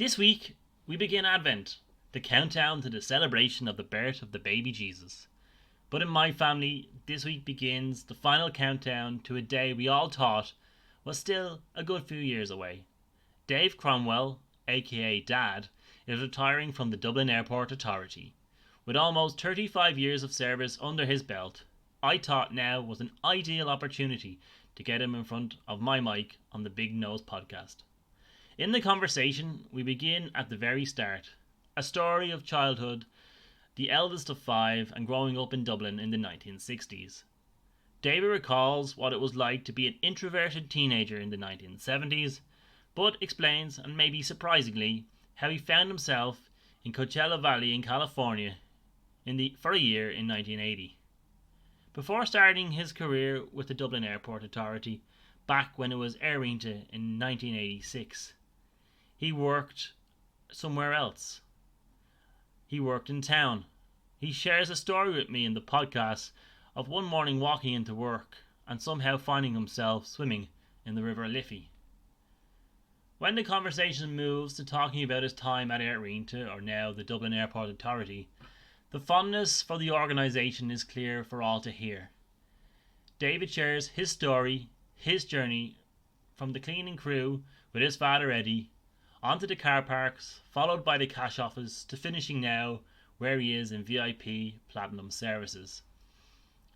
This week, we begin Advent, the countdown to the celebration of the birth of the baby Jesus. But in my family, this week begins the final countdown to a day we all thought was still a good few years away. Dave Cromwell, aka Dad, is retiring from the Dublin Airport Authority. With almost 35 years of service under his belt, I thought now was an ideal opportunity to get him in front of my mic on the Big Nose podcast. In the conversation, we begin at the very start. A story of childhood, the eldest of 5, and growing up in Dublin in the 1960s. David recalls what it was like to be an introverted teenager in the 1970s, but explains, and maybe surprisingly, how he found himself in Coachella Valley in California for a year in 1980. Before starting his career with the Dublin Airport Authority, back when it was Airínta in 1986, he worked somewhere else. He worked in town. He shares a story with me in the podcast of one morning walking into work and somehow finding himself swimming in the River Liffey. When the conversation moves to talking about his time at Airínta, or now the Dublin Airport Authority, the fondness for the organisation is clear for all to hear. David shares his story, his journey from the cleaning crew with his father Eddie, onto the car parks, followed by the cash office, to finishing now where he is in VIP Platinum Services.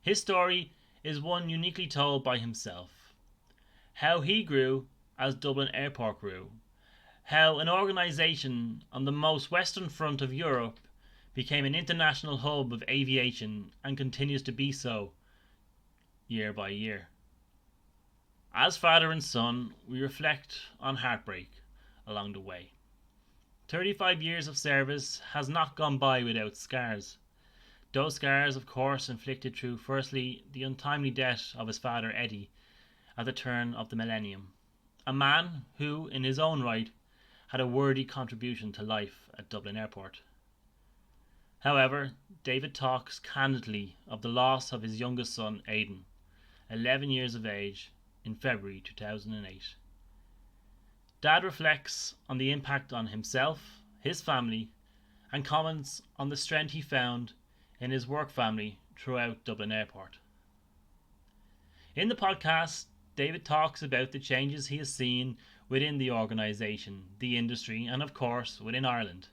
His story is one uniquely told by himself. How he grew as Dublin Airport grew. How an organisation on the most western front of Europe became an international hub of aviation and continues to be so year by year. As father and son, we reflect on heartbreak along the way. 35 years of service has not gone by without scars. Those scars, of course, inflicted through firstly the untimely death of his father Eddie at the turn of the millennium. A man who, in his own right, had a worthy contribution to life at Dublin Airport. However, David talks candidly of the loss of his youngest son, Aidan, 11 years of age, in February 2008. Dad reflects on the impact on himself, his family, and comments on the strength he found in his work family throughout Dublin Airport. In the podcast, David talks about the changes he has seen within the organisation, the industry, and of course within Ireland.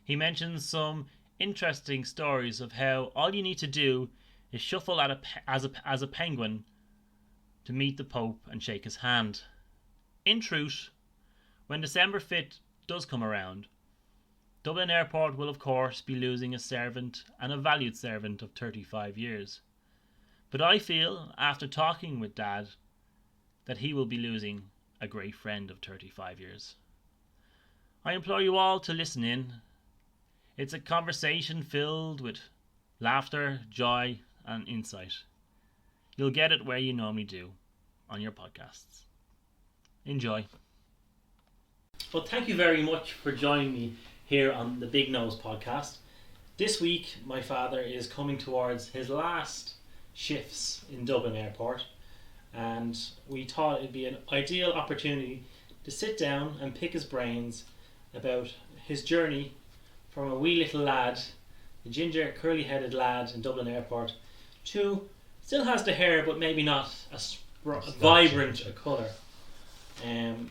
He mentions some interesting stories of how all you need to do is shuffle as a penguin to meet the Pope and shake his hand. In truth, when December 5th does come around, Dublin Airport will of course be losing a servant, and a valued servant, of 35 years. But I feel, after talking with Dad, that he will be losing a great friend of 35 years. I implore you all to listen in. It's a conversation filled with laughter, joy, and insight. You'll get it where you normally do, on your podcasts. Enjoy. Well, thank you very much for joining me here on the Big Nose podcast. This week, my father is coming towards his last shifts in Dublin Airport, and we thought it'd be an ideal opportunity to sit down and pick his brains about his journey from a wee little lad, a ginger curly-headed lad in Dublin Airport, to still has the hair but maybe not as vibrant a colour.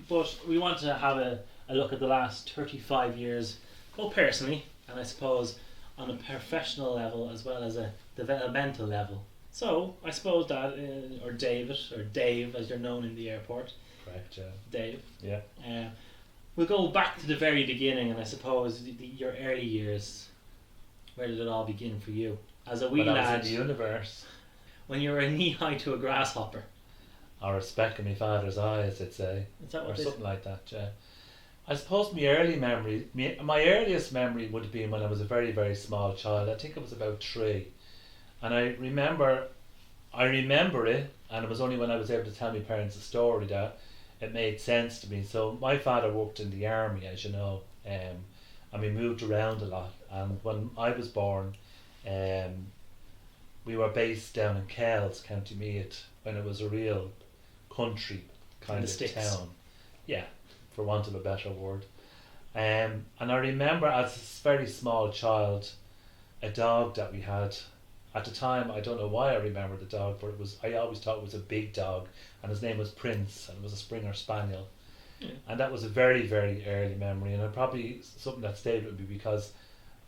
But we want to have a look at the last 35 years, both personally and I suppose on a professional level as well as a developmental level. So I suppose that, or David, or Dave as you're known in the airport. Correct, yeah. Dave. Yeah. We'll go back to the very beginning, and I suppose your early years. Where did it all begin for you? As a wee lad. I was in the universe. When you were knee high to a grasshopper. Or a speck in my father's eye, as they'd say. Is that what or something like that, yeah. I suppose my earliest memory would have been when I was a very, very small child. I think I was about 3. And I remember it, and it was only when I was able to tell my parents a story that it made sense to me. So my father worked in the army, as you know, and we moved around a lot. And when I was born, we were based down in Kells, County Meath, when it was a real country kind of sticks. town. Yeah, for want of a better word. And I remember as a very small child, a dog that we had. At the time, I don't know why I remember the dog, but I always thought it was a big dog, and his name was Prince, and it was a Springer Spaniel. Yeah. And that was a very, very early memory, and it probably something that stayed with me because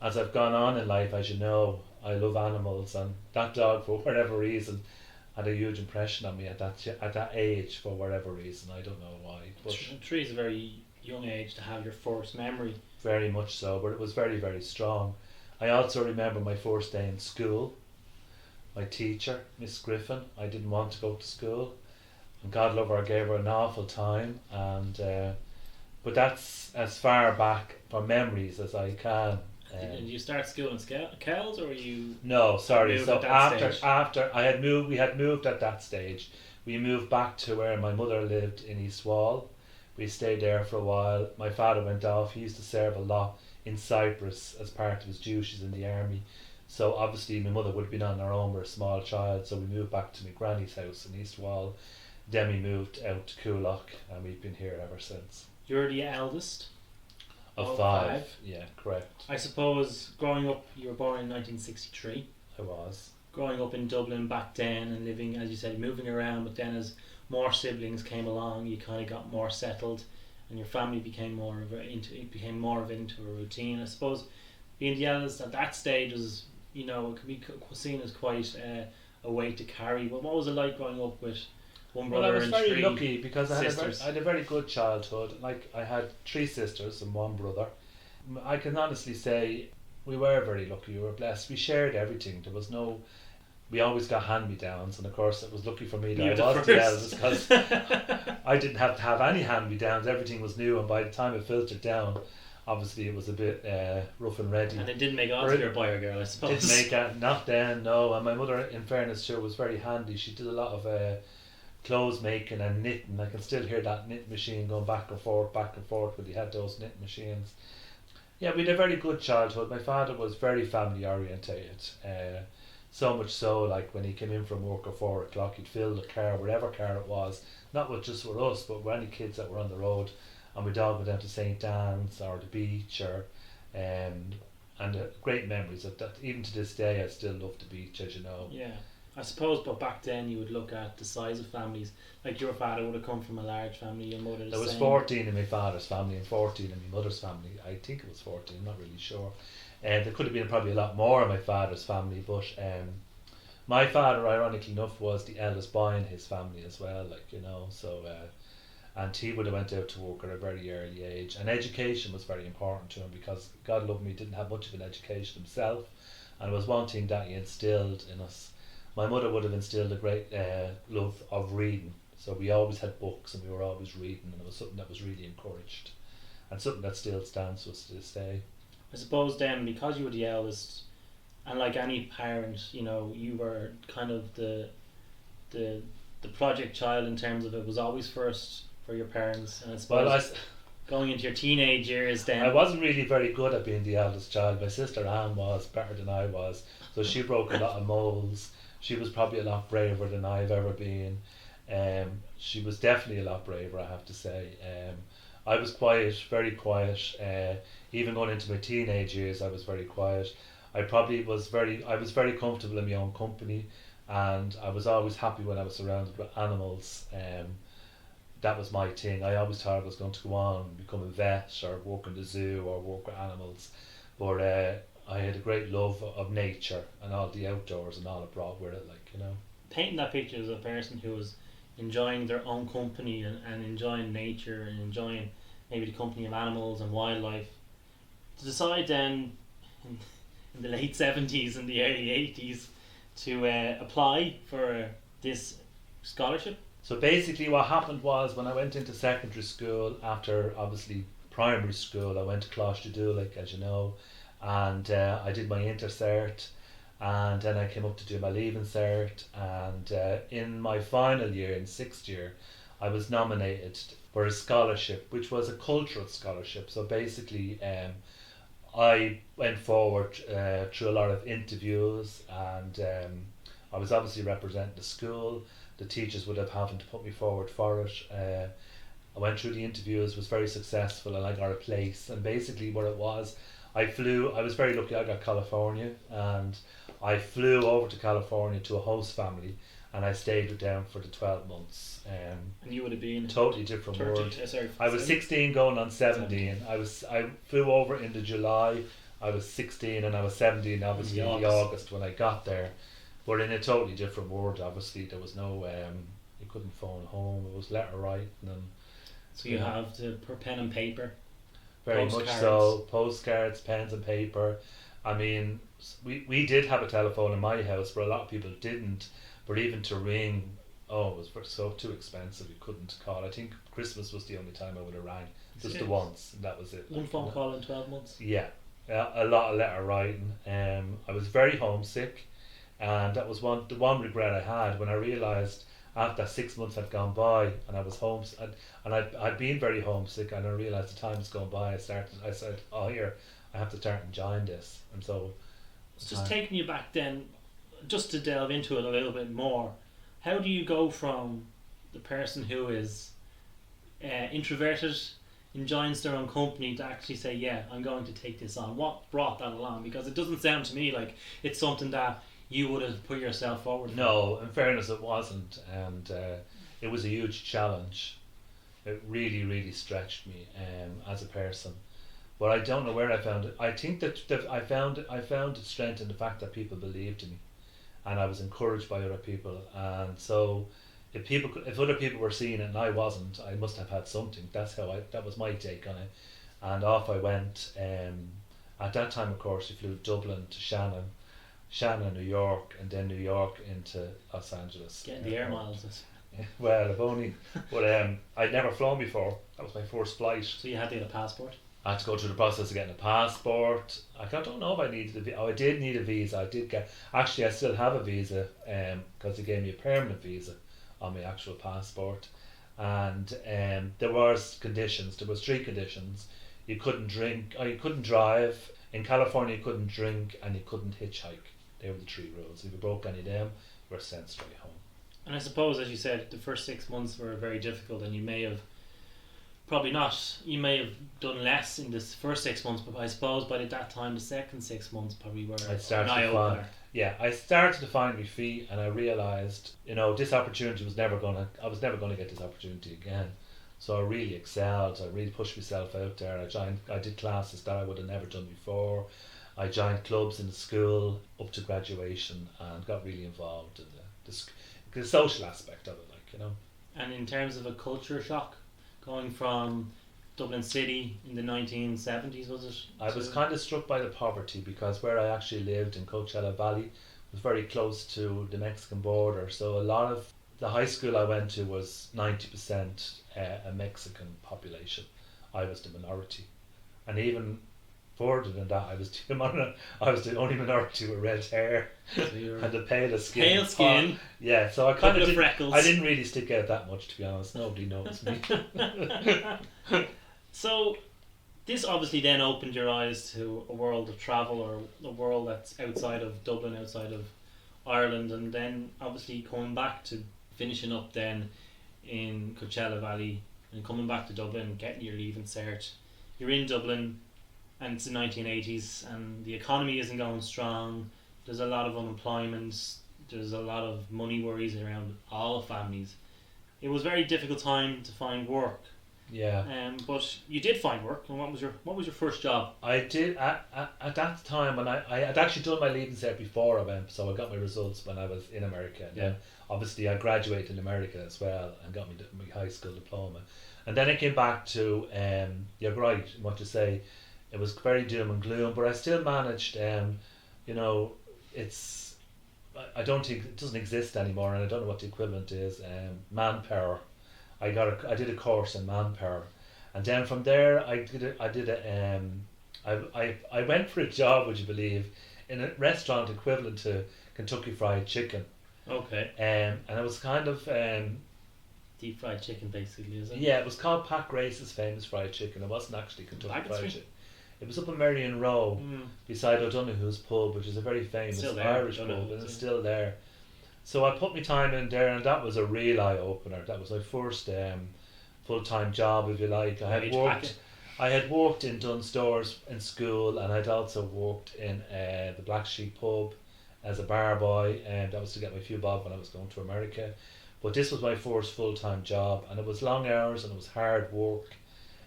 as I've gone on in life, as you know, I love animals, and that dog, for whatever reason, had a huge impression on me at that age, for whatever reason. I don't know why, but 3 is a very young age to have your first memory. very much so. But it was very, very strong. I also remember my first day in school. My teacher, Miss Griffin, I didn't want to go to school, and God love her, I gave her an awful time, and but that's as far back for memories as I can. Did you start school in Kells, or were you? No, sorry. moved So at that after stage? we had moved at that stage. We moved back to where my mother lived in East Wall. We stayed there for a while. My father went off. He used to serve a lot in Cyprus as part of his duties in the army. So obviously my mother would have been on her own. We're a small child, so we moved back to my granny's house in East Wall. Then we moved out to Coolock, and we've been here ever since. You're the eldest Of of five. 5. Yeah, correct. I suppose growing up, you were born in 1963. I was. Growing up in Dublin back then and living, as you said, moving around, but then as more siblings came along, you kind of got more settled, and your family became more of into a routine. I suppose being the eldest at that stage was, it could be seen as quite a weight to carry. But what was it like growing up with one Well, brother I was and very 3 lucky because sisters? I had a very good childhood. Like, I had 3 sisters and 1 brother. I can honestly say we were very lucky. We were blessed. We shared everything. There was no. We always got hand-me-downs, and of course it was lucky for me that You I were was the the first. eldest because I didn't have to have any hand-me-downs. Everything was new, and by the time it filtered down, obviously it was a bit rough and ready. And it didn't make odds if you're a boy or girl, I suppose. Didn't make it, not then, no. And my mother, in fairness to her, was very handy. She did a lot of clothes making and knitting. I can still hear that knit machine going back and forth when they had those knit machines. Yeah, we had a very good childhood. My father was very family orientated. So much so, like when he came in from work at 4 o'clock, he'd fill the car, whatever car it was, not with just with us, but with any kids that were on the road, and we'd all go down to St. Anne's or the beach, or and great memories of that. Even to this day, I still love the beach, as you know. Yeah, I suppose, but back then you would look at the size of families. Like your father would have come from a large family, your mother the There was same. 14 in my father's family and 14 in my mother's family. I think it was 14, I'm not really sure. And there could have been probably a lot more in my father's family, but my father, ironically enough, was the eldest boy in his family as well, so and he would have went out to work at a very early age, and education was very important to him because, God love me, didn't have much of an education himself, and it was one thing that he instilled in us. My mother would have instilled a great love of reading, so we always had books and we were always reading, and it was something that was really encouraged, and something that still stands to us to this day. I suppose then, because you were the eldest, and like any parent, you were kind of the project child in terms of it was always first for your parents, and I suppose Well, going into your teenage years then. I wasn't really very good at being the eldest child. My sister Anne was better than I was, so she broke a lot of molds. She was probably a lot braver than I've ever been. She was definitely a lot braver, I have to say. I was quiet, very quiet. Even going into my teenage years, I was very quiet. I was very comfortable in my own company, and I was always happy when I was surrounded with animals. That was my thing. I always thought I was going to go on and become a vet or work in the zoo or work with animals, but I had a great love of nature and all the outdoors and all it brought with it, Painting that picture as a person who was enjoying their own company and enjoying nature and enjoying maybe the company of animals and wildlife, to decide then in the late 70s and the early 80s to apply for this scholarship. So basically what happened was, when I went into secondary school, after obviously primary school, I went to Coachella, as you know, and I did my intercert, and then I came up to do my leaving cert, and in my final year, in 6th year, I was nominated for a scholarship, which was a cultural scholarship. So basically I went forward through a lot of interviews, and I was obviously representing the school. The teachers would have having to put me forward for it. I went through the interviews, was very successful, and I got a place. And basically what it was, I was very lucky, I got California, and I flew over to California to a host family, and I stayed with them for the 12 months. And you would have been totally different 30, world. sorry, I was 16 going on 17. I flew over into July. I was 16 and I was 17 obviously in the August when I got there. But in a totally different world, obviously. There was no, you couldn't phone home. It was letter writing. And so you have to pen and paper. Very much so. Postcards, pens and paper. I mean, we did have a telephone in my house, but a lot of people didn't. But even to ring, it was so too expensive. You couldn't call. I think Christmas was the only time I would have rang. Just the once, and that was it. One phone call in 12 months? Yeah. A lot of letter writing. I was very homesick, and that was the one regret I had when I realised after 6 months had gone by and I was homesick, and I'd been very homesick, and I realised the time's gone by. I said, here, I have to start enjoying this. And so it's just taking you back then, just to delve into it a little bit more. How do you go from the person who is introverted, enjoys their own company, to actually say, yeah, I'm going to take this on? What brought that along? Because it doesn't sound to me like it's something that you would have put yourself forward for. No, in fairness it wasn't, and it was a huge challenge. It really, really stretched me as a person. But I don't know where I found it. I think that I found strength in the fact that people believed in me, and I was encouraged by other people. And so if other people were seeing it and I wasn't, I must have had something. That was my take on it. And off I went. At that time, of course, we flew Dublin to Shannon, New York, and then New York into Los Angeles. Getting the air miles. Well, if only. But I'd never flown before. That was my first flight. So you had to get a passport? I had to go through the process of getting a passport. I don't know if I needed a visa. I did need a visa. I still have a visa because they gave me a permanent visa on my actual passport. And there was conditions. There was 3 conditions. You couldn't drink, or you couldn't drive. In California, you couldn't drink, and you couldn't hitchhike. They were the 3 rules. If you broke any of them, you were sent straight home. And I suppose, as you said, the first 6 months were very difficult, and you may have done less in this first 6 months, but I suppose by that time the second 6 months probably were an eye-opener. I started to find my feet, and I realised, this opportunity I was never going to get this opportunity again. So I really excelled. I really pushed myself out there. I did classes that I would have never done before. I joined clubs in the school up to graduation and got really involved in the social aspect of it, And in terms of a culture shock, going from Dublin City in the 1970s, was it? I was kind of struck by the poverty, because where I actually lived in Coachella Valley was very close to the Mexican border. So a lot of the high school I went to was 90% a Mexican population. I was the minority, and even further than that, I was the only minority with red hair and the palest skin. Pale skin. Yeah, so I kind of freckles. I didn't really stick out that much, to be honest. Nobody knows me. So this obviously then opened your eyes to a world of travel, or a world that's outside of Dublin, outside of Ireland, and then obviously coming back to finishing up then in Coachella Valley and coming back to Dublin, getting your leaving cert. You're in Dublin, and it's the 1980s, and the economy isn't going strong. There's a lot of unemployment. There's a lot of money worries around all families. It was a very difficult time to find work. Yeah. But you did find work. And what was your first job? I did at that time when I had actually done my leaving cert before I went, so I got my results when I was in America. And then obviously I graduated in America as well and got my high school diploma. And then I came back to you're right in what you say. It was very doom and gloom, but I still managed. It's I don't think it doesn't exist anymore, and I don't know what the equivalent is. Manpower. I did a course in manpower, and then from there I went for a job, would you believe, in a restaurant equivalent to Kentucky Fried Chicken. Okay. And it was kind of deep fried chicken, basically, is it? Yeah, it was called Pat Grace's famous fried chicken. It wasn't actually Kentucky Fried Chicken. It was up in Marion Row, beside O'Donoghue's pub, which is a very famous Irish pub, and it's still there. So I put my time in there, and that was a real eye opener. That was my full-time job, if you like. I had worked in Dunn Stores in school, and I'd also worked in the Black Sheep pub as a bar boy, and that was to get my few bob when I was going to America. But this was my first full-time job, and it was long hours and it was hard work.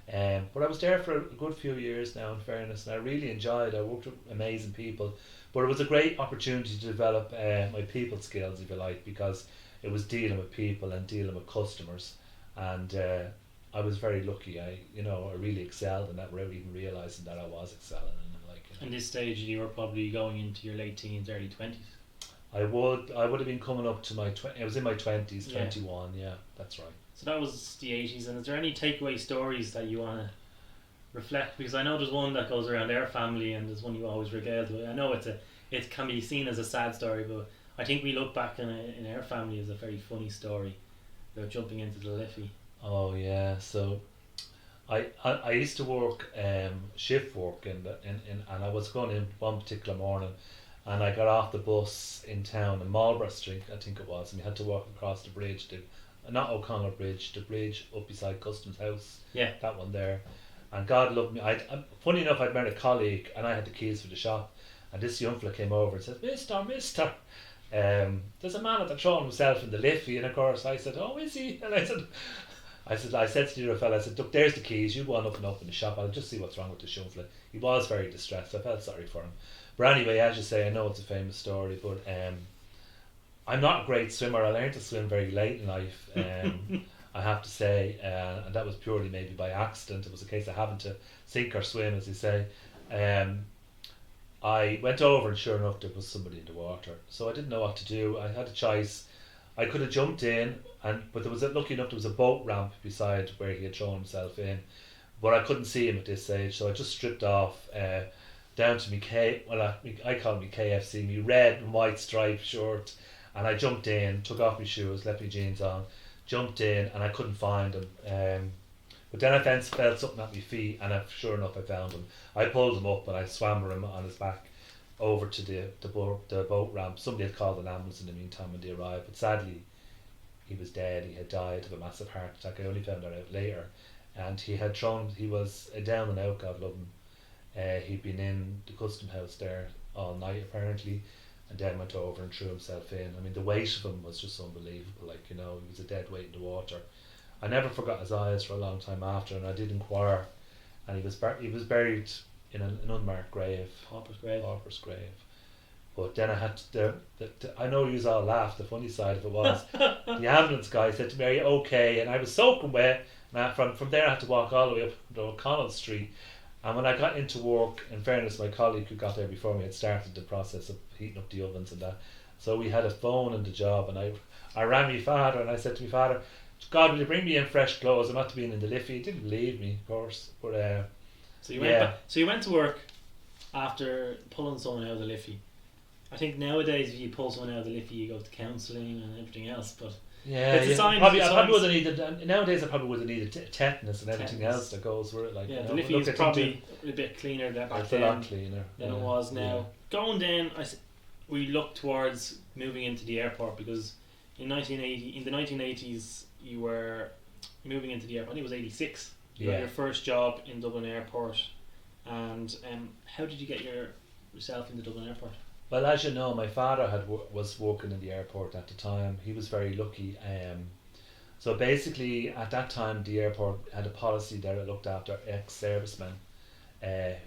But I was there for a good few years now, in fairness, and I really enjoyed it. I worked with amazing people, but it was a great opportunity to develop my people skills, if you like, because it was dealing with people and dealing with customers, and I was very lucky. I really excelled in that without even realising that I was excelling in it. At this stage, you were probably going into your late teens, early 20s. I would have been coming up to my I was in my 20s, 21. Yeah, that's right. So that was the 80s. And is there any takeaway stories that you want to reflect? Because I know there's one that goes around our family, and there's one you always regale to. I know it can be seen as a sad story, but I think we look back in our family as a very funny story about jumping into the Liffey. Oh yeah, so I used to work shift work and I was going in one particular morning, and I got off the bus in town in Marlborough Street, I think it was, and we had to walk across the bridge, not O'Connell Bridge, the bridge up beside Customs House. Yeah. That one there. And God loved me. Funny enough, I'd met a colleague, and I had the keys for the shop, and this young fella came over and said, Mister, there's a man at the throwing himself in the Liffey, and of course I said, oh, is he? And I said to the other fella, I said, look, there's the keys, you go on up and up in the shop, I'll just see what's wrong with the young fella. He was very distressed, I felt sorry for him. But anyway, as you say, I know it's a famous story, but I'm not a great swimmer. I learned to swim very late in life, I have to say, and that was purely maybe by accident. It was a case of having to sink or swim, as they say. I went over, and sure enough, there was somebody in the water. So I didn't know what to do. I had a choice. I could have jumped in, but lucky enough, there was a boat ramp beside where he had thrown himself in, but I couldn't see him at this stage. So I just stripped off down to I call it me KFC, me red and white striped shirt, and I jumped in, took off my shoes, left my jeans on, jumped in, and I couldn't find him. But then I felt something at my feet, and sure enough, I found him. I pulled him up, and I swam with him on his back over to the boat ramp. Somebody had called an ambulance in the meantime when they arrived, but sadly, he was dead. He had died of a massive heart attack. I only found that out later. And he was down and out, God love him. He'd been in the custom house there all night apparently, and then went over and threw himself in. I mean, the weight of him was just unbelievable. He was a dead weight in the water. I never forgot his eyes for a long time after, and I did inquire, and he was buried in an unmarked grave. Pauper's grave. But then I had to, I know you all laughed. The funny side of it was the ambulance guy said to me, "Are you okay?" And I was soaking wet. And from there I had to walk all the way up to O'Connell Street. And when I got into work, in fairness, my colleague who got there before me had started the process of heating up the ovens and that. So we had a phone in the job, and I rang my father, and I said to my father, "God, will you bring me in fresh clothes? I'm not being in the Liffey." He didn't believe me, of course. But so you went back. So you went to work after pulling someone out of the Liffey. I think nowadays, if you pull someone out of the Liffey, you go to counselling and everything else. But it's a sign. I probably would have needed. Nowadays, I probably would have needed tetanus and everything else that goes with it. The Liffey is probably a bit cleaner than back then. A lot cleaner than it was now. Yeah. Going down, we look towards moving into the airport, because in the 1980s, you were moving into the airport. I think it was 86. You got your first job in Dublin Airport, and how did you get yourself into Dublin Airport? Well, as you know, my father was working in the airport at the time. He was very lucky. So basically, at that time, the airport had a policy that it looked after ex-servicemen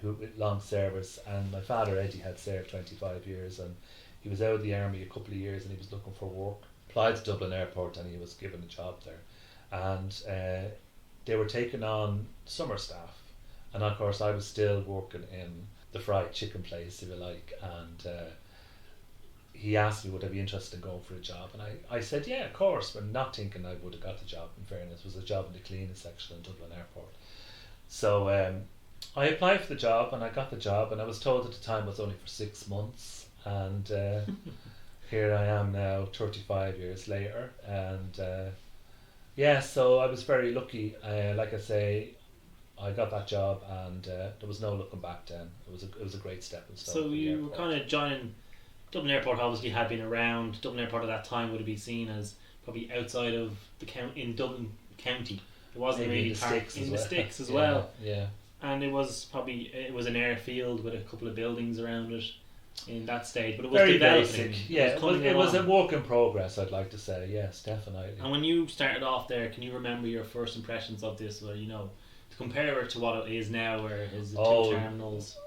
who with long service. And my father, Eddie, had served 25 years, and he was out of the army a couple of years, and he was looking for work. Applied to Dublin Airport, and he was given a job there. And they were taking on summer staff. And of course, I was still working in the fried chicken place, if you like, and he asked me would I be interested in going for a job, and I said yeah, of course, but not thinking I would have got the job. In fairness, it was a job in the cleaning section in Dublin Airport. So I applied for the job, and I got the job, and I was told at the time it was only for 6 months, and here I am now 35 years later, and so I was very lucky. Like I say, I got that job, and there was no looking back then. It was a great stepping stone. So you were kind of joining Dublin Airport. Obviously had been around. Dublin Airport at that time would have been seen as probably outside of the in Dublin County. It wasn't Maybe really in the parked sticks in as the well. sticks as Yeah, well. Yeah. And it was an airfield with a couple of buildings around it in that stage, but it was Very developing. basic. Yeah, it was a work in progress, I'd like to say. Yes, definitely. And when you started off there, can you remember your first impressions of this, or to compare it to what it is now, where it is the two terminals?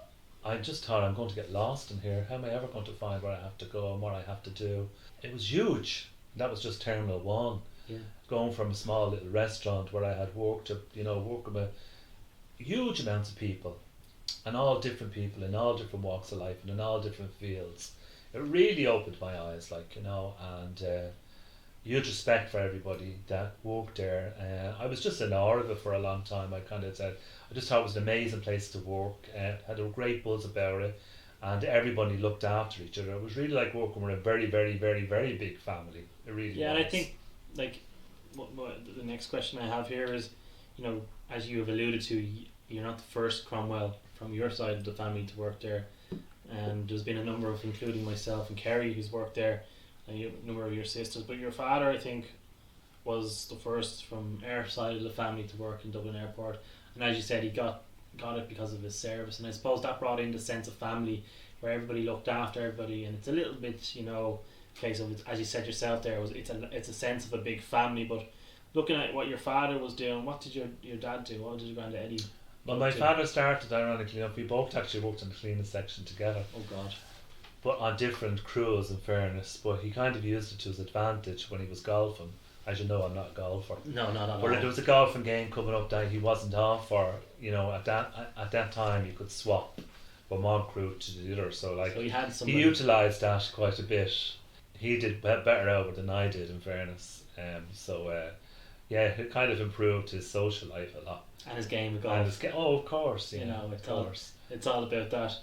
I just thought, I'm going to get lost in here. How am I ever going to find where I have to go and what I have to do? It was huge. That was just Terminal 1. Yeah. Going from a small little restaurant where I had worked to, working with huge amounts of people, and all different people in all different walks of life and in all different fields. It really opened my eyes, and huge respect for everybody that worked there. I was just in awe of it for a long time. I just thought it was an amazing place to work. Had a great buzz about it, and everybody looked after each other. It was really like working with a very, very, very, very big family. It really was. Yeah, and I think what the next question I have here is, as you have alluded to, you're not the first Cromwell from your side of the family to work there, and there's been a number of, including myself and Kerry, who's worked there, and a number of your sisters. But your father, I think, was the first from our side of the family to work in Dublin Airport, and as you said, he got it because of his service, and I suppose that brought in the sense of family, where everybody looked after everybody, and it's a little bit, case of, as you said yourself there, it's a sense of a big family. But looking at what your father was doing, what did your dad do? What did your granddad Eddie? Well, my father started, ironically enough, we both actually worked in the cleaning section together. Oh God. But on different crews, in fairness. But he kind of used it to his advantage when he was golfing. As you know, I'm not a golfer. No, not at all. But if there was a golfing game coming up that he wasn't off for, at that time you could swap from one crew to the other. So he utilised that quite a bit. He did better out of it than I did, in fairness. It kind of improved his social life a lot. And his game of golf. Of course, it's all about that.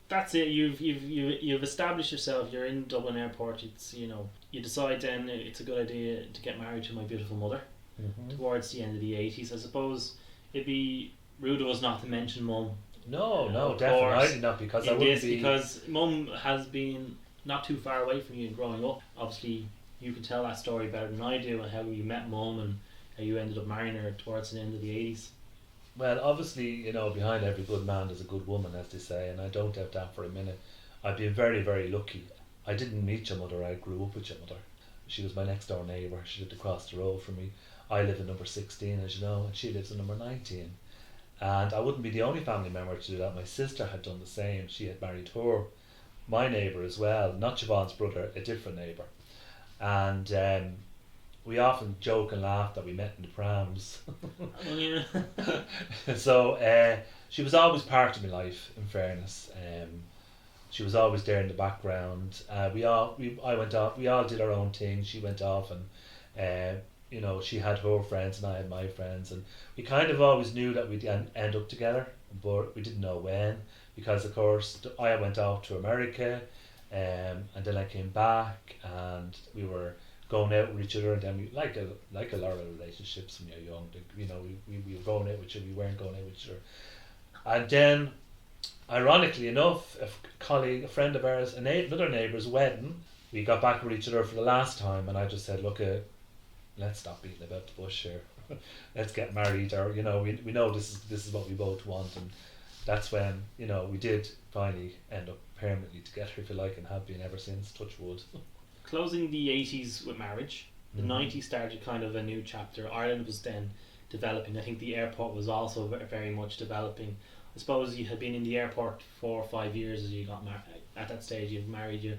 That's it. You've established yourself. You're in Dublin Airport. It's you decide then it's a good idea to get married to my beautiful mother. Mm-hmm. Towards the end of the 80s, I suppose it'd be rude of us not to mention Mum. No, definitely not, because I wouldn't be. Because Mum has been not too far away from you growing up. Obviously, you can tell that story better than I do, and how you met Mum and how you ended up marrying her towards the end of the 80s. Well, obviously, behind every good man there's a good woman, as they say, and I don't doubt that for a minute. I've been very, very lucky. I didn't meet your mother, I grew up with your mother. She was my next door neighbour. She lived across the road from me. I live in number 16, as you know, and she lives in number 19. And I wouldn't be the only family member to do that. My sister had done the same. She had married my neighbour as well, not Siobhan's brother, a different neighbour. And we often joke and laugh that we met in the prams. Oh, yeah. So she was always part of my life, in fairness. She was always there in the background. We all did our own thing. She went off and she had her friends and I had my friends, and we kind of always knew that we'd end up together, but we didn't know when, because of course I went off to America, and then I came back and we were going out with each other, and then we like a lot of relationships when you're young, we were going out with each other, we weren't going out with each other. And then ironically enough, a friend of ours, another neighbour's wedding, we got back with each other for the last time, and I just said, look, let's stop beating about the bush here. Let's get married, or we know this is what we both want. And that's when we did finally end up permanently together, if you like, and have been ever since, touch wood. Closing the 80s with marriage, the 90s started kind of a new chapter. Ireland was then developing. I think the airport was also very much developing. I suppose you had been in the airport 4 or 5 years as you got married. At that stage, you've married,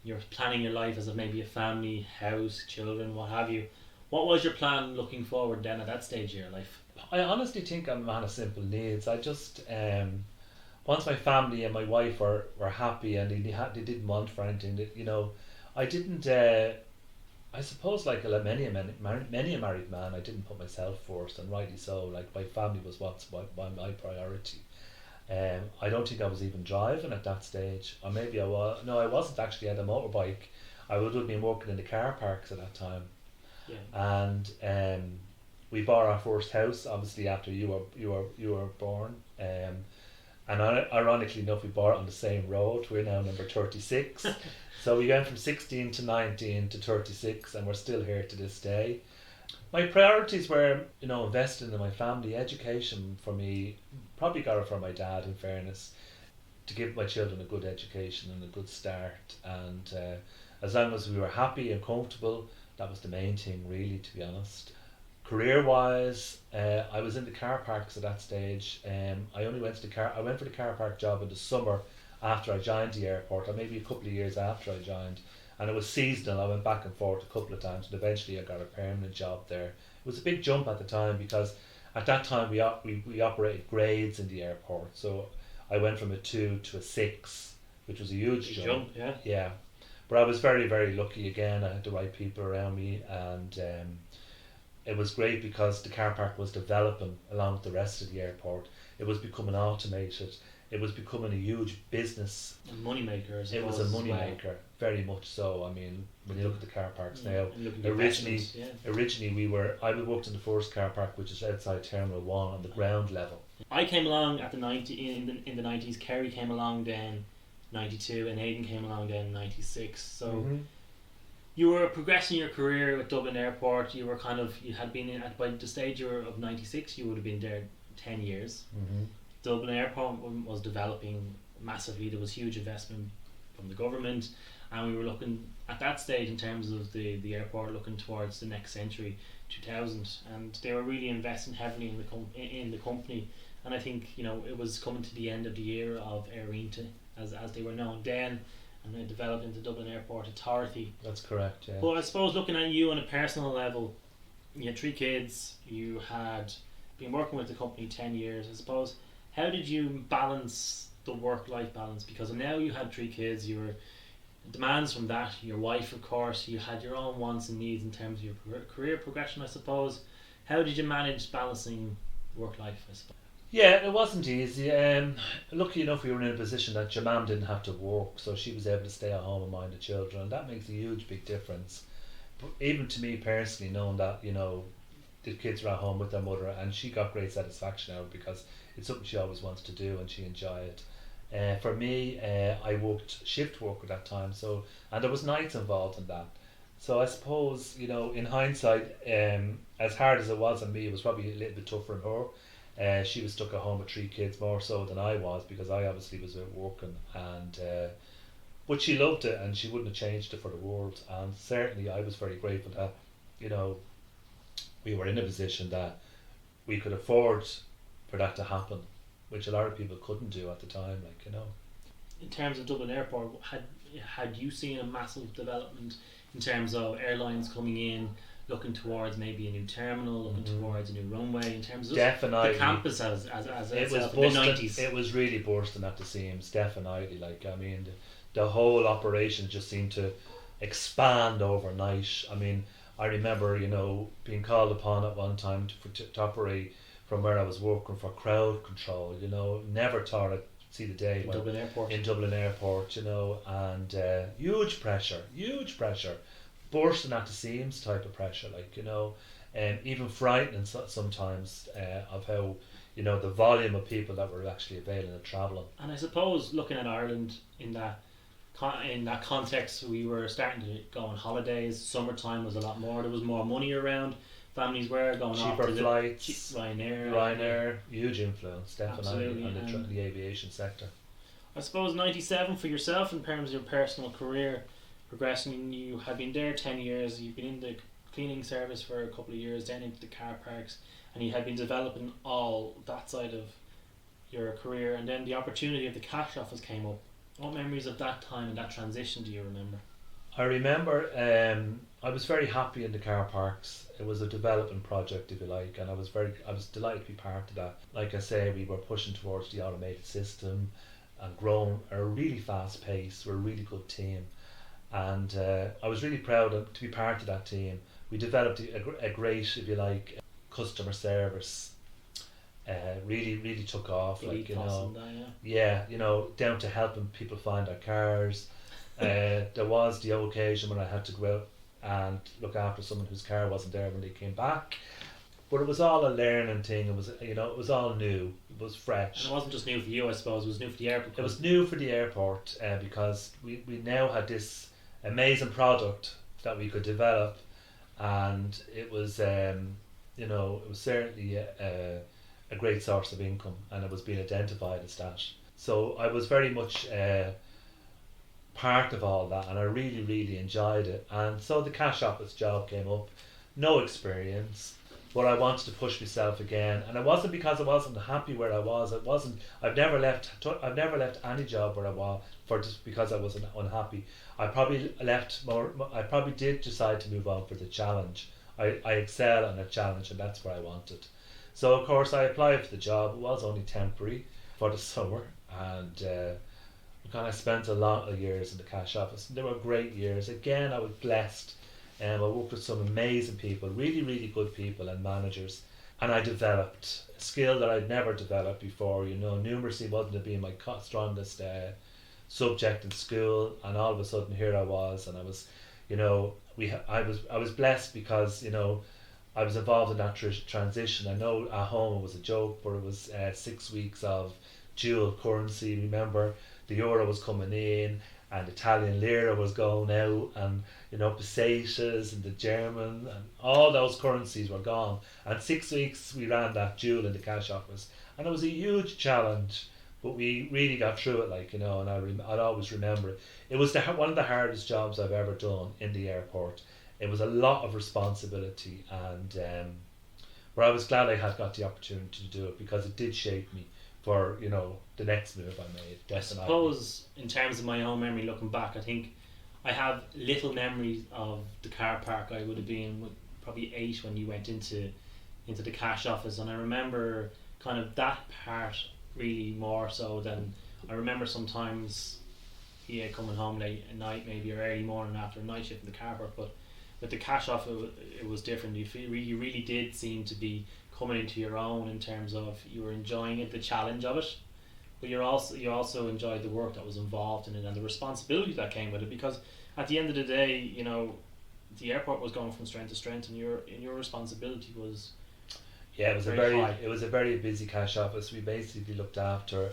you're planning your life as maybe a family, house, children, what have you. What was your plan looking forward then at that stage of your life? I honestly think I'm a man of simple needs. I just once my family and my wife were happy and they didn't want for anything, I didn't. I suppose like many a married man, I didn't put myself first, and rightly so. Like, my family was what's my priority. I don't think I was even driving at that stage, or maybe I was. No, I wasn't actually. I had a motorbike. I would have been working in the car parks at that time. Yeah. And we bought our first house obviously after you were born. And ironically enough, we bought it on the same road. We're now number 36. So we went from 16 to 19 to 36, and we're still here to this day. My priorities were, investing in my family. Education for me, probably got it from my dad, in fairness, to give my children a good education and a good start. And as long as we were happy and comfortable, that was the main thing, really, to be honest. Career wise, I was in the car parks at that stage. I only went to the car. I went for the car park job in the summer after I joined the airport, or maybe a couple of years after I joined. And it was seasonal. I went back and forth a couple of times, and eventually I got a permanent job there. It was a big jump at the time because at that time we operated grades in the airport. So I went from a 2 to a 6, which was a huge jump. Yeah. Yeah, but I was very, very lucky again. I had the right people around me, and it was great because the car park was developing along with the rest of the airport. It was becoming automated. It was becoming a huge business. A money maker. It was a money maker, very much so. I mean, when you look at the car parks now, originally I worked in the first car park, which is outside Terminal 1 on the ground level. I came along at the 90s. Kerry came along then, 92, and Aidan came along then, 96. So you were progressing your career at Dublin Airport. You were you had been in by the stage of 96. You would have been there 10 years. Dublin Airport was developing massively. There was huge investment from the government, and we were looking at that stage in terms of the airport looking towards the next century, 2000, and they were really investing heavily in the company. And I think it was coming to the end of the era of Aer Linta, as they were known then, and they developed into Dublin Airport Authority. That's correct. Yeah. But I suppose looking at you on a personal level, you had 3 kids. You had been working with the company 10 years. I suppose, how did you balance the work-life balance? Because now you had 3 kids, you were demands from that, your wife, of course, you had your own wants and needs in terms of your career progression, I suppose. How did you manage balancing work-life, I suppose? Yeah, it wasn't easy. Lucky enough, we were in a position that your mum didn't have to work, so she was able to stay at home and mind the children, and that makes a huge, big difference. But even to me personally, knowing that, the kids were at home with their mother, and she got great satisfaction out of it because it's something she always wants to do and she enjoyed it. For me, I worked shift work at that time, and there was nights involved in that. So I suppose, in hindsight, as hard as it was on me, it was probably a little bit tougher on her. She was stuck at home with 3 kids more so than I was, because I obviously was out working, and but she loved it and she wouldn't have changed it for the world. And certainly I was very grateful that we were in a position that we could afford for that to happen, which a lot of people couldn't do at the time. In terms of Dublin Airport, had you seen a massive development in terms of airlines coming in, looking towards maybe a new terminal, looking towards a new runway, in terms of definitely the campus as it was in the 90s? It was really bursting at the seams, definitely. The whole operation just seemed to expand overnight. I remember, being called upon at one time to operate from where I was working for crowd control. Never thought I'd see the day in Dublin Airport. And huge pressure, bursting at the seams type of pressure, and even frightening sometimes of how the volume of people that were actually availing of travelling. And I suppose looking at Ireland in that context, we were starting to go on holidays. Summertime was a lot more. There was more money around. Families were going cheaper off to flights. Ryanair, huge influence, definitely, on the aviation sector. I suppose 97 for yourself in terms of your personal career progressing. You had been there 10 years. You've been in the cleaning service for a couple of years, then into the car parks, and you had been developing all that side of your career. And then the opportunity of the cash office came up. What memories of that time and that transition do you remember? I remember I was very happy in the car parks. It was a development project, if you like, and I was delighted to be part of that. Like I say, we were pushing towards the automated system and growing at a really fast pace. We're a really good team, and I was really proud to be part of that team. We developed a great, if you like, customer service. Really took off, down to helping people find their cars. There was the occasion when I had to go out and look after someone whose car wasn't there when they came back, but it was all a learning thing. It was all new, it was fresh. And it wasn't just new for you, I suppose. It was new for the airport. It was new for the airport because we now had this amazing product that we could develop, and it was you know, it was certainly a great source of income, and it was being identified as that. So I was very much part of all that, and I really, really enjoyed it. And so the cash office job came up, no experience, but I wanted to push myself again. And it wasn't because I wasn't happy where I was. It wasn't. I've never left. I've never left any job where I was for just because I was unhappy. I probably left more. I probably did decide to move on for the challenge. I excel in a challenge, and that's where I wanted. So of course I applied for the job. It was only temporary for the summer, and kind of spent a lot of years in the cash office. They were great years. Again, I was blessed. I worked with some amazing people, really, really good people and managers. And I developed a skill that I'd never developed before. You know, numeracy wasn't being my strongest subject in school. And all of a sudden here I was, and I was, you know, I was blessed because, you know, I was involved in that transition. I know at home it was a joke, but it was 6 weeks of dual currency. Remember, the euro was coming in, and Italian lira was going out, and you know, pesetas and the German and all those currencies were gone. And 6 weeks we ran that duel in the cash office, and it was a huge challenge, but we really got through it, like, you know. And I'd always remember it. It was one of the hardest jobs I've ever done in the airport. It was a lot of responsibility, and where I was glad I had got the opportunity to do it, because it did shape me for, you know, the next move I made. Definitely. I suppose in terms of my own memory, looking back, I think I have little memories of the car park. I would have been probably 8 when you went into the cash office, and I remember kind of that part really more so than I remember sometimes coming home late at night, maybe, or early morning after a night shift in the car park. But with the cash office, it was different. You really did seem to be coming into your own in terms of you were enjoying it, the challenge of it, but you also enjoyed the work that was involved in it and the responsibility that came with it, because at the end of the day, you know, the airport was going from strength to strength, and your responsibility was it was high. It was a very busy cash office. We basically looked after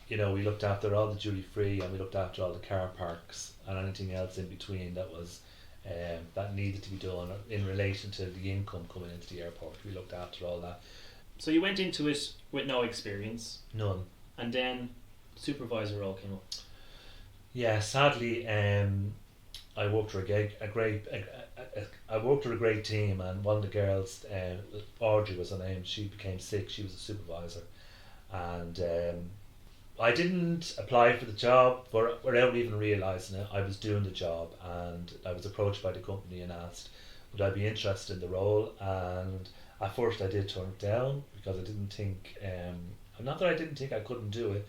you know, we looked after all the duty free, and we looked after all the car parks and anything else in between that was that needed to be done in relation to the income coming into the airport. We looked after all that. So you went into it with no experience? None. And then supervisor role came up? Yeah, sadly, I worked for I worked for a great team, and one of the girls, Audrey was her name, she became sick. She was a supervisor, and I didn't apply for the job, but without even realising it, I was doing the job, and I was approached by the company and asked would I be interested in the role. And at first I did turn it down, because I didn't think, not that I didn't think I couldn't do it.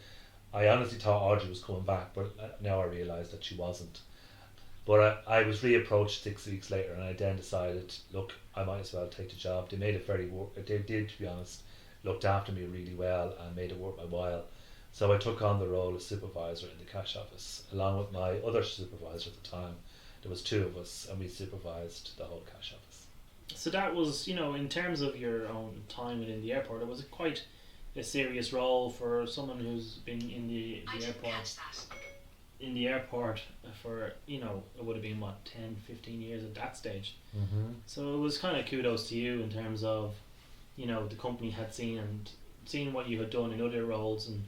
I honestly thought Audrey was coming back, but now I realise that she wasn't. But I was reapproached 6 weeks later, and I then decided, look, I might as well take the job. They made it they did, to be honest, looked after me really well and made it worth my while. So I took on the role of supervisor in the cash office, along with my other supervisor at the time. There was 2 of us, and we supervised the whole cash office. So that was, you know, in terms of your own time within the airport, it was quite a serious role for someone who's been in the airport. In the airport for, you know, it would have been 10-15 years at that stage. Mm-hmm. So it was kind of kudos to you in terms of, you know, the company had seen what you had done in other roles and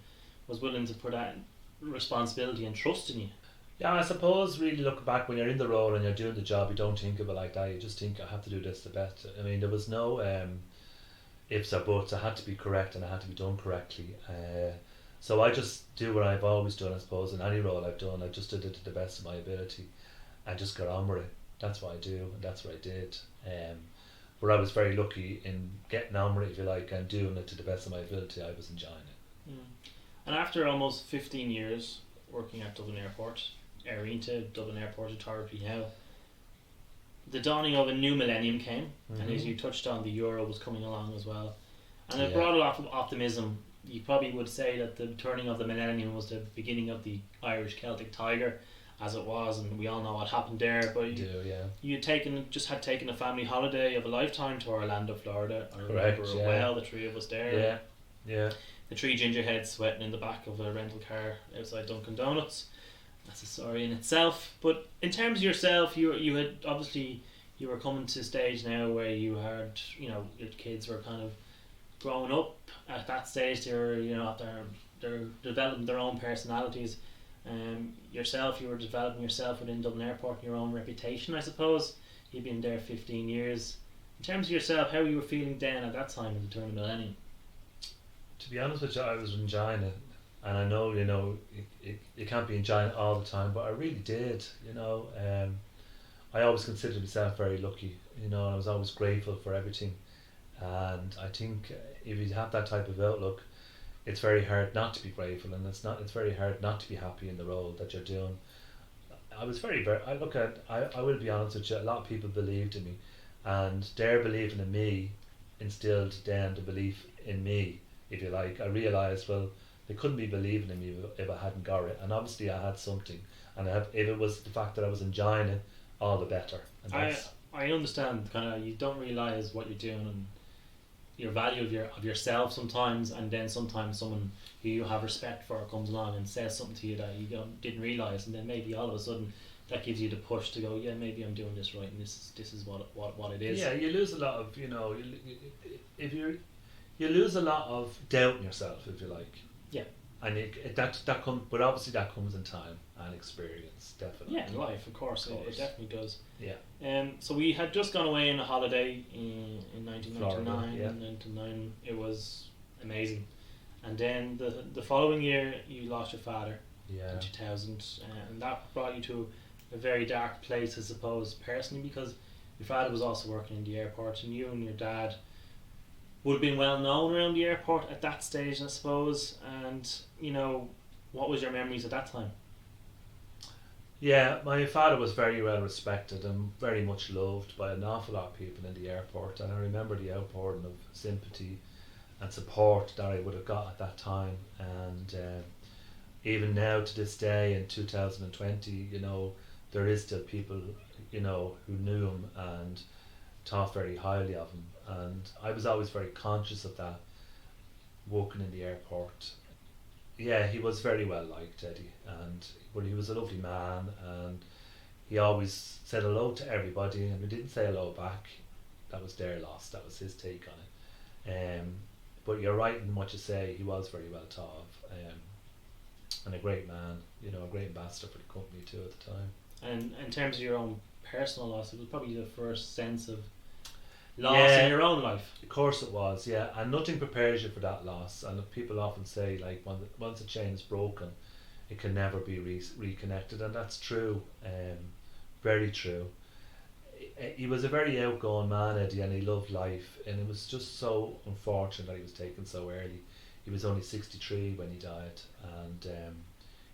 was willing to put that responsibility and trust in you. Yeah, I suppose really looking back, when you're in the role and you're doing the job, you don't think of it like that. You just think, I have to do this the best. I mean, there was no ifs or buts. I had to be correct, and I had to be done correctly. So I just do what I've always done, I suppose, in any role I've done. I just did it to the best of my ability and just got on with it. That's what I do, and that's what I did. But I was very lucky in getting on with it, if you like, and doing it to the best of my ability. I was enjoying it. And after almost 15 years working at Dublin Airport, Dublin Airport Authority now, the dawning of a new millennium came, and as you touched on, the euro was coming along as well, and it brought a lot of optimism. You probably would say that the turning of the millennium was the beginning of the Irish Celtic Tiger, as it was, and we all know what happened there. But you had taken a family holiday of a lifetime to Orlando, Florida. I remember it well, the 3 of us there. Yeah. The 3 gingerheads sweating in the back of a rental car outside Dunkin' Donuts. That's a story in itself. But in terms of yourself, you had obviously, you were coming to a stage now where you had, your kids were kind of growing up at that stage. They were, they're developing their own personalities. Yourself, you were developing yourself within Dublin Airport, your own reputation, I suppose. You've been there 15 years. In terms of yourself, how you were feeling then at that time in the turn of the millennium? To be honest with you, I was enjoying it, and I know you can't be enjoying it all the time, but I really did. I always considered myself very lucky. And I was always grateful for everything, and I think if you have that type of outlook, it's very hard not to be grateful, and it's very hard not to be happy in the role that you're doing. I was very I will be honest with you, a lot of people believed in me, and their believing in me instilled then the belief in me, if you like. I realised, well, they couldn't be believing in me if I hadn't got it, and obviously I had something, and if it was the fact that I was enjoying it, all the better. And I understand, kind of, you don't realise what you're doing and your value of yourself sometimes, and then sometimes someone who you have respect for comes along and says something to you that you didn't realise, and then maybe all of a sudden that gives you the push to go, yeah, maybe I'm doing this right, and this is what it is. Yeah, you lose a lot of you lose a lot of doubt in yourself, if you like. Yeah. And that comes, but obviously that comes in time and experience, definitely. Yeah, in life, of course. It definitely does. Yeah. So we had just gone away on a holiday in 1999. Florida, yeah. 1999, it was amazing. And then the following year, you lost your father. Yeah. In 2000, and that brought you to a very dark place, I suppose, personally, because your father was also working in the airport, and you and your dad would have been well known around the airport at that stage, I suppose. And what was your memories at that time? Yeah, my father was very well respected and very much loved by an awful lot of people in the airport, and I remember the outpouring of sympathy and support that I would have got at that time. And even now to this day in 2020, there is still people who knew him and thought very highly of him, and I was always very conscious of that working in the airport. Yeah, he was very well liked, Eddie, but he was a lovely man, and he always said hello to everybody, and we didn't say hello back. That was their loss, that was his take on it. But you're right in what you say, he was very well thought of, and a great man, a great ambassador for the company too at the time. And in terms of your own personal loss, it was probably the first sense of loss in your own life. Of course it was, yeah, and nothing prepares you for that loss. And people often say, like, once a chain is broken, it can never be reconnected, and that's true, very true. He was a very outgoing man, Eddie, and he loved life, and it was just so unfortunate that he was taken so early. He was only 63 when he died, and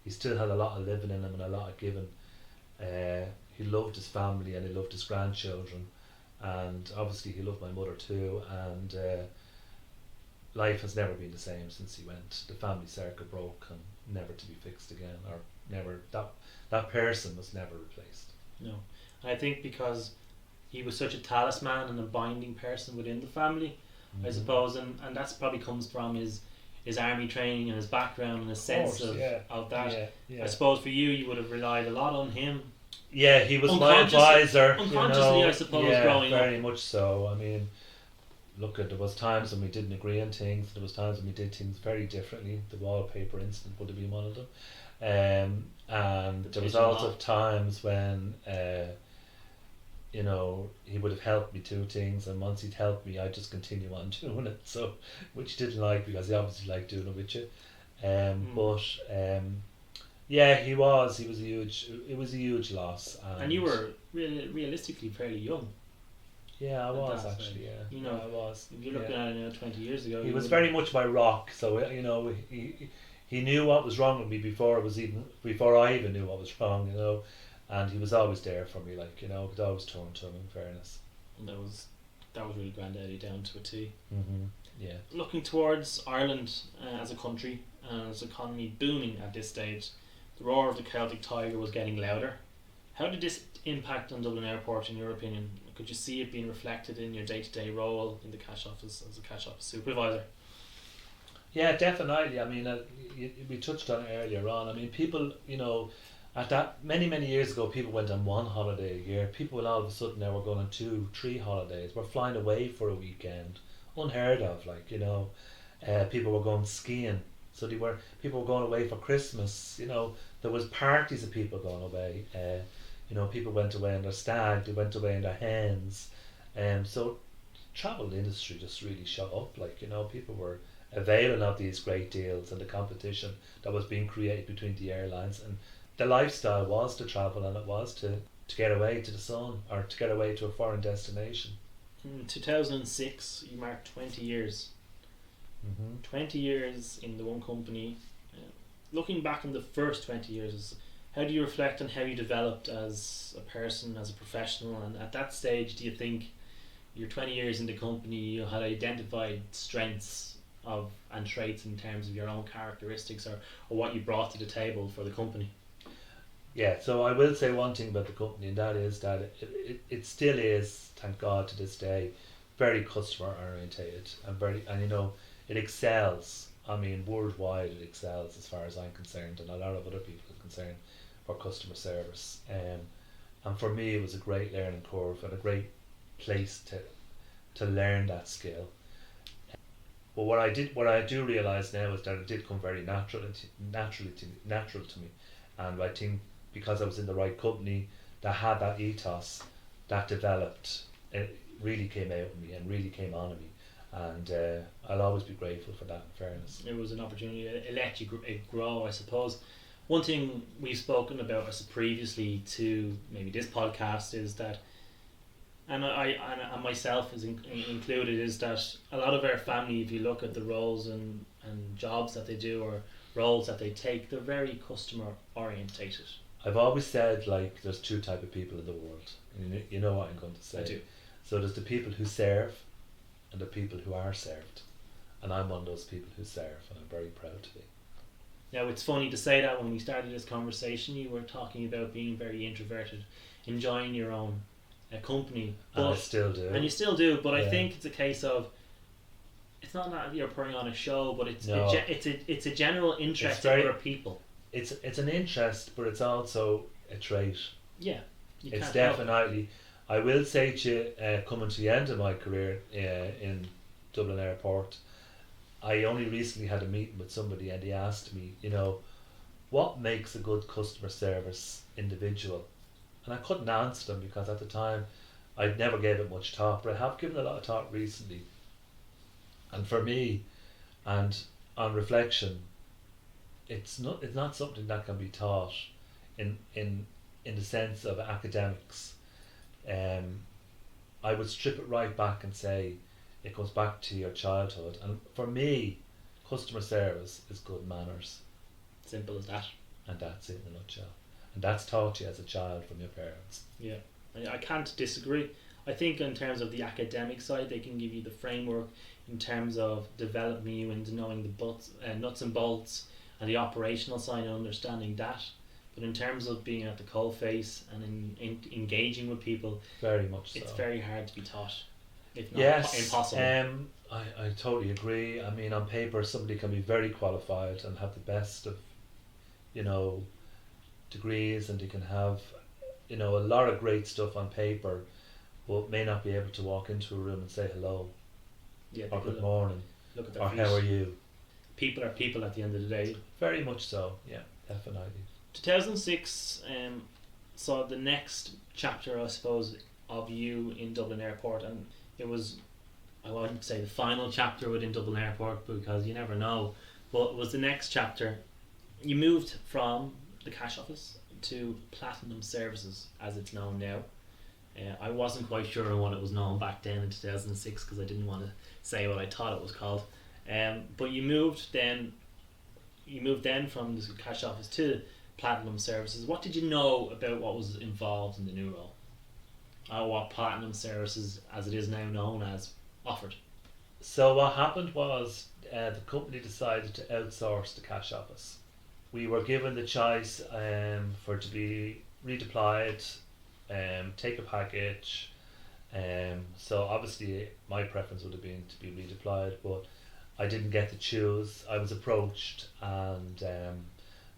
he still had a lot of living in him and a lot of giving. He loved his family and he loved his grandchildren, and obviously he loved my mother too, and life has never been the same since he went. The family circle broke and never to be fixed again, or never, that person was never replaced. No, and I think because he was such a talisman and a binding person within the family, I suppose, and that's probably comes from his army training and his background and his sense of that. Yeah. I suppose for you would have relied a lot on him. Yeah, he was my advisor. Unconsciously, I suppose, growing up. Very much so. I mean, look, there was times when we didn't agree on things. There was times when we did things very differently. The wallpaper incident would have been one of them. And there was also times when he would have helped me do things, and once he'd helped me, I'd just continue on doing it. So, which he didn't like, because he obviously liked doing it with you. Yeah, he was a huge loss. And you were realistically fairly young. Yeah, I was actually. Yeah, I was. If you're looking at it 20 years ago, he was very much my rock. So he knew what was wrong with me before I even knew what was wrong. And he was always there for me. Like, could always turn to him, in fairness. And that was really granddaddy down to a T. Mm-hmm. Yeah. Looking towards Ireland as a country and its economy booming at this stage, the roar of the Celtic Tiger was getting louder. How did this impact on Dublin Airport, in your opinion? Could you see it being reflected in your day-to-day role in the cash office as a cash office supervisor? Yeah, definitely. I mean, we touched on it earlier on. I mean, people, At that many years ago, people went on one holiday a year. People all of a sudden now were going on 2, 3 holidays. We're flying away for a weekend, unheard of. Like, you know, people were going skiing. So people were going away for Christmas. You know, there was parties of people going away. You know, people went away on their stag. They went away on their hens. So travel industry just really shot up. Like, you know, people were availing of these great deals and the competition that was being created between the airlines, and the lifestyle was to travel, and it was to get away to the sun or to get away to a foreign destination. In 2006, you marked 20 years. 20 years in the one company. Looking back on the first 20 years, how do you reflect on how you developed as a person, as a professional? And at that stage, do you think you're 20 years in the company, you had identified strengths of and traits in terms of your own characteristics, or what you brought to the table for the company? Yeah, so I will say one thing about the company, and that is that it still is, thank God to this day, very customer orientated and you know, it excels. I mean, worldwide it excels as far as I'm concerned, and a lot of other people are concerned, for customer service. And for me, it was a great learning curve and a great place to learn that skill. But what I do realise now is that it did come very natural to me, and I think because I was in the right company that had that ethos that developed, it really came out of me and really came on of me, and I'll always be grateful for that, in fairness. It was an opportunity, it let you grow, I suppose. One thing we've spoken about us previously to maybe this podcast is that, and I myself is included, is that a lot of our family, if you look at the roles and jobs that they do or roles that they take, they're very customer orientated. I've always said, like, there's 2 type of people in the world. You know what I'm going to say. I do. So there's the people who serve and the people who are served. And I'm one of those people who serve, and I'm very proud to be. Now, it's funny to say that when we started this conversation, you were talking about being very introverted, enjoying your own company. And I still do. And you still do, but I think it's a case of, it's not that you're putting on a show, but it's a general interest in other people. It's an interest, but it's also a trait. Yeah, it's definitely. I will say to you, coming to the end of my career in Dublin Airport, I only recently had a meeting with somebody, and they asked me, you know, what makes a good customer service individual? And I couldn't answer them because at the time I'd never gave it much thought, but I have given a lot of thought recently. And for me, and on reflection, it's not something that can be taught in the sense of academics. I would strip it right back and say it goes back to your childhood, and for me, customer service is good manners. Simple as that. And that's it in a nutshell. And that's taught you as a child from your parents. Yeah, I can't disagree. I think in terms of the academic side, they can give you the framework in terms of developing you into knowing the nuts and bolts and the operational side and understanding that. But in terms of being at the coalface and engaging with people, very much so. It's very hard to be taught, if not impossible. I totally agree. I mean, on paper, somebody can be very qualified and have the best of, you know, degrees, and they can have, you know, a lot of great stuff on paper, but may not be able to walk into a room and say hello, or good morning, look at or feet. How are you? People are people at the end of the day. Very much so, yeah, definitely. 2006 saw the next chapter, I suppose, of you in Dublin Airport, and it was, I wouldn't say the final chapter within Dublin Airport because you never know, but it was the next chapter. You moved from the cash office to Platinum Services, as it's known now. I wasn't quite sure on what it was known back then in 2006 because I didn't want to say what I thought it was called. But you moved then from the cash office to Platinum Services. What did you know about what was involved in the new role? Or what Platinum Services, as it is now known as, offered? So what happened was the company decided to outsource the cash office. We were given the choice for it to be redeployed, take a package. So obviously my preference would have been to be redeployed, but I didn't get to choose. I was approached, and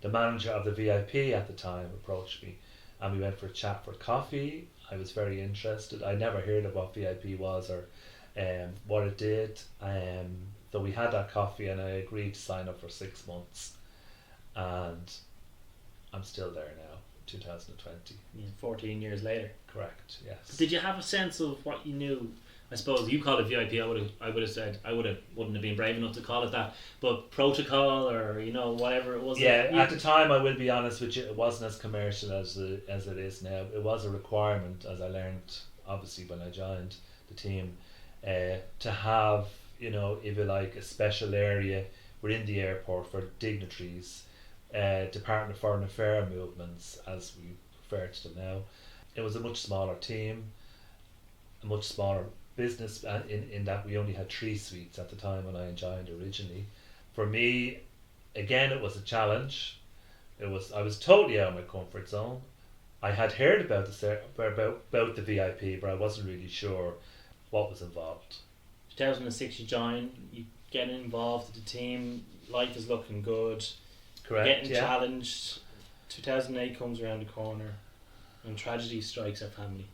the manager of the VIP at the time approached me, and we went for a chat for coffee. I was very interested. I never heard of what VIP was or what it did. So we had that coffee, and I agreed to sign up for 6 months, and I'm still there now, 2020. Yeah, 14 years later. Correct. Yes. Did you have a sense of what you knew? I suppose you called it VIP. I would have said wouldn't have been brave enough to call it that. But protocol, or whatever it was. Yeah, at the time, I will be honest with you, it wasn't as commercial as it is now. It was a requirement, as I learned obviously when I joined the team, to have, if you like, a special area within the airport for dignitaries, Department of Foreign Affairs movements, as we refer to them now. It was a much smaller team, a much smaller business, in that we only had 3 suites at the time when I joined originally. For me, again, it was a challenge. I was totally out of my comfort zone. I had heard about the VIP, but I wasn't really sure what was involved. 2006 you join, you get involved with the team, life is looking good. Correct. Getting challenged. 2008 comes around the corner, and tragedy strikes our family.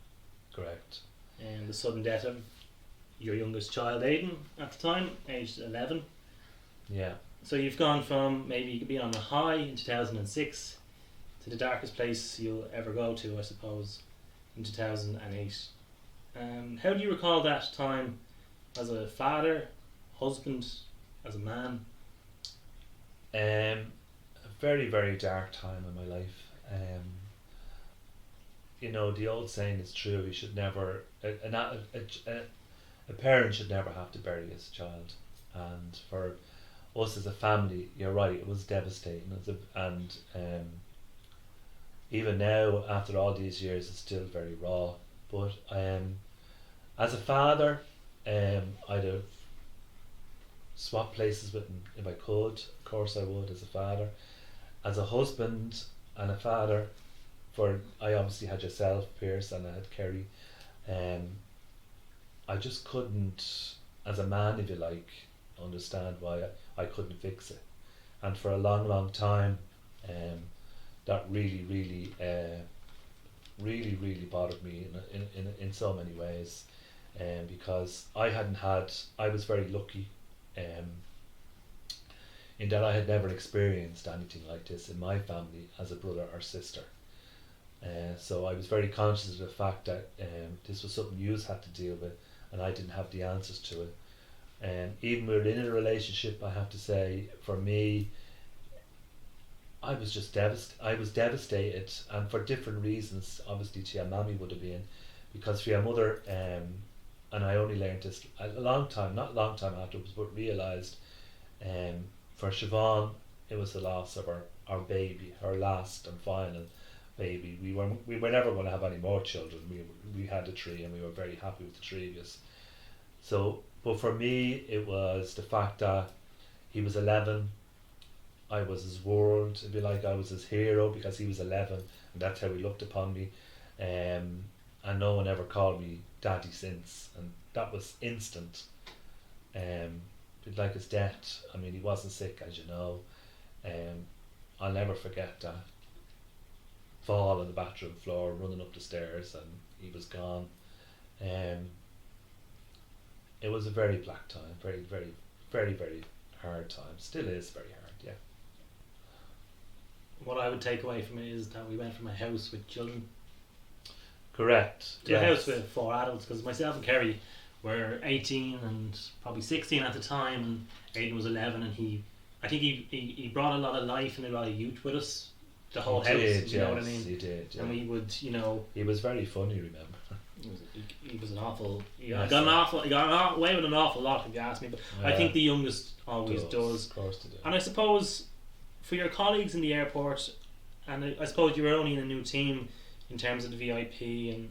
Correct. And the sudden death of your youngest child, Aidan, at the time, aged 11. Yeah. So you've gone from maybe you could be on a high in 2006 to the darkest place you'll ever go to, I suppose, in 2008. How do you recall that time as a father, husband, as a man? A very, very dark time in my life. The old saying is true. You should never, a parent should never have to bury his child. And for us as a family, you're right, it was devastating. And even now, after all these years, it's still very raw. But as a father, I'd have swapped places with him if I could. Of course I would, as a father. As a husband and a father, I obviously had yourself, Pierce, and I had Kerry. I just couldn't, as a man, if you like, understand why I couldn't fix it. And for a long, long time, that really, really bothered me in so many ways. Because I was very lucky in that I had never experienced anything like this in my family as a brother or sister. So I was very conscious of the fact that this was something you had to deal with, and I didn't have the answers to it. Even within a relationship, I have to say, for me, I was just devastated, and for different reasons. Obviously, to your mammy would have been, because for your mother, and I only learned this not long time afterwards, but realised, for Siobhan, it was the loss of our baby, her last and final baby. We were never going to have any more children. We had the 3, and we were very happy with the 3 of us. So, but for me, it was the fact that he was 11. I was his world, if you like. I was his hero because he was 11, and that's how he looked upon me. And no one ever called me daddy since, and that was instant. Like his death, I mean, he wasn't sick, as you know. I'll never forget that fall on the bathroom floor, running up the stairs, and he was gone. It was a very black time, very, very, very, very hard time. Still is very hard, yeah. What I would take away from it is that we went from a house with children Correct. to a house with 4 adults, because myself and Kerry were 18 and probably 16 at the time, and Aidan was 11, and I think he brought a lot of life and a lot of youth with us, the whole house, you know what I mean? He did, yeah. And we would, he was very funny, remember? He was an awful. He Yes, got away with an awful lot, if you ask me. But I think the youngest always does. Of course they do. And I suppose for your colleagues in the airport, and I suppose you were only in a new team in terms of the VIP, and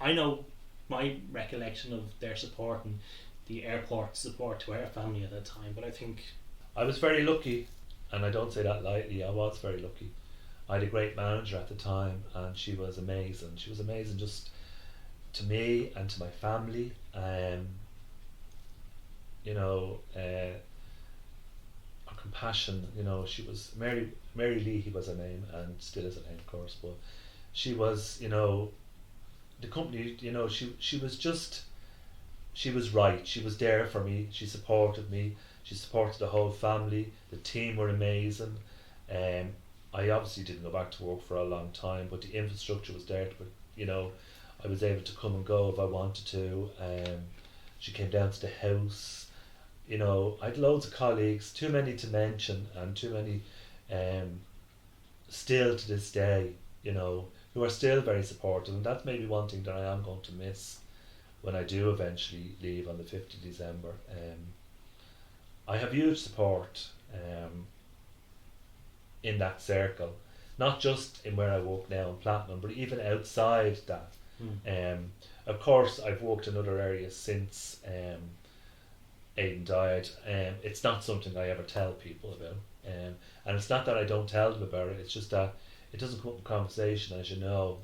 I know my recollection of their support and the airport support to our family at that time. But I think I was very lucky, and I don't say that lightly. I was very lucky. I had a great manager at the time, and she was amazing. She was amazing just to me and to my family. compassion. You know, she was Mary Leahy was her name, and still is her name, of course. But she was, you know, the company. You know, she was just, she was right. She was there for me. She supported me. She supported the whole family. The team were amazing. I obviously didn't go back to work for a long time, but the infrastructure was there. But you know, I was able to come and go if I wanted to. She came down to the house. You know, I had loads of colleagues, too many to mention, and too many, still to this day, you know, who are still very supportive, and that's maybe one thing that I am going to miss when I do eventually leave on the 5th of December. I have huge support in that circle, not just in where I work now in Platinum, but even outside that. Of course, I've worked in other areas since Aidan died. It's not something I ever tell people about, and it's not that I don't tell them about it. It's just that it doesn't come up in conversation, as you know.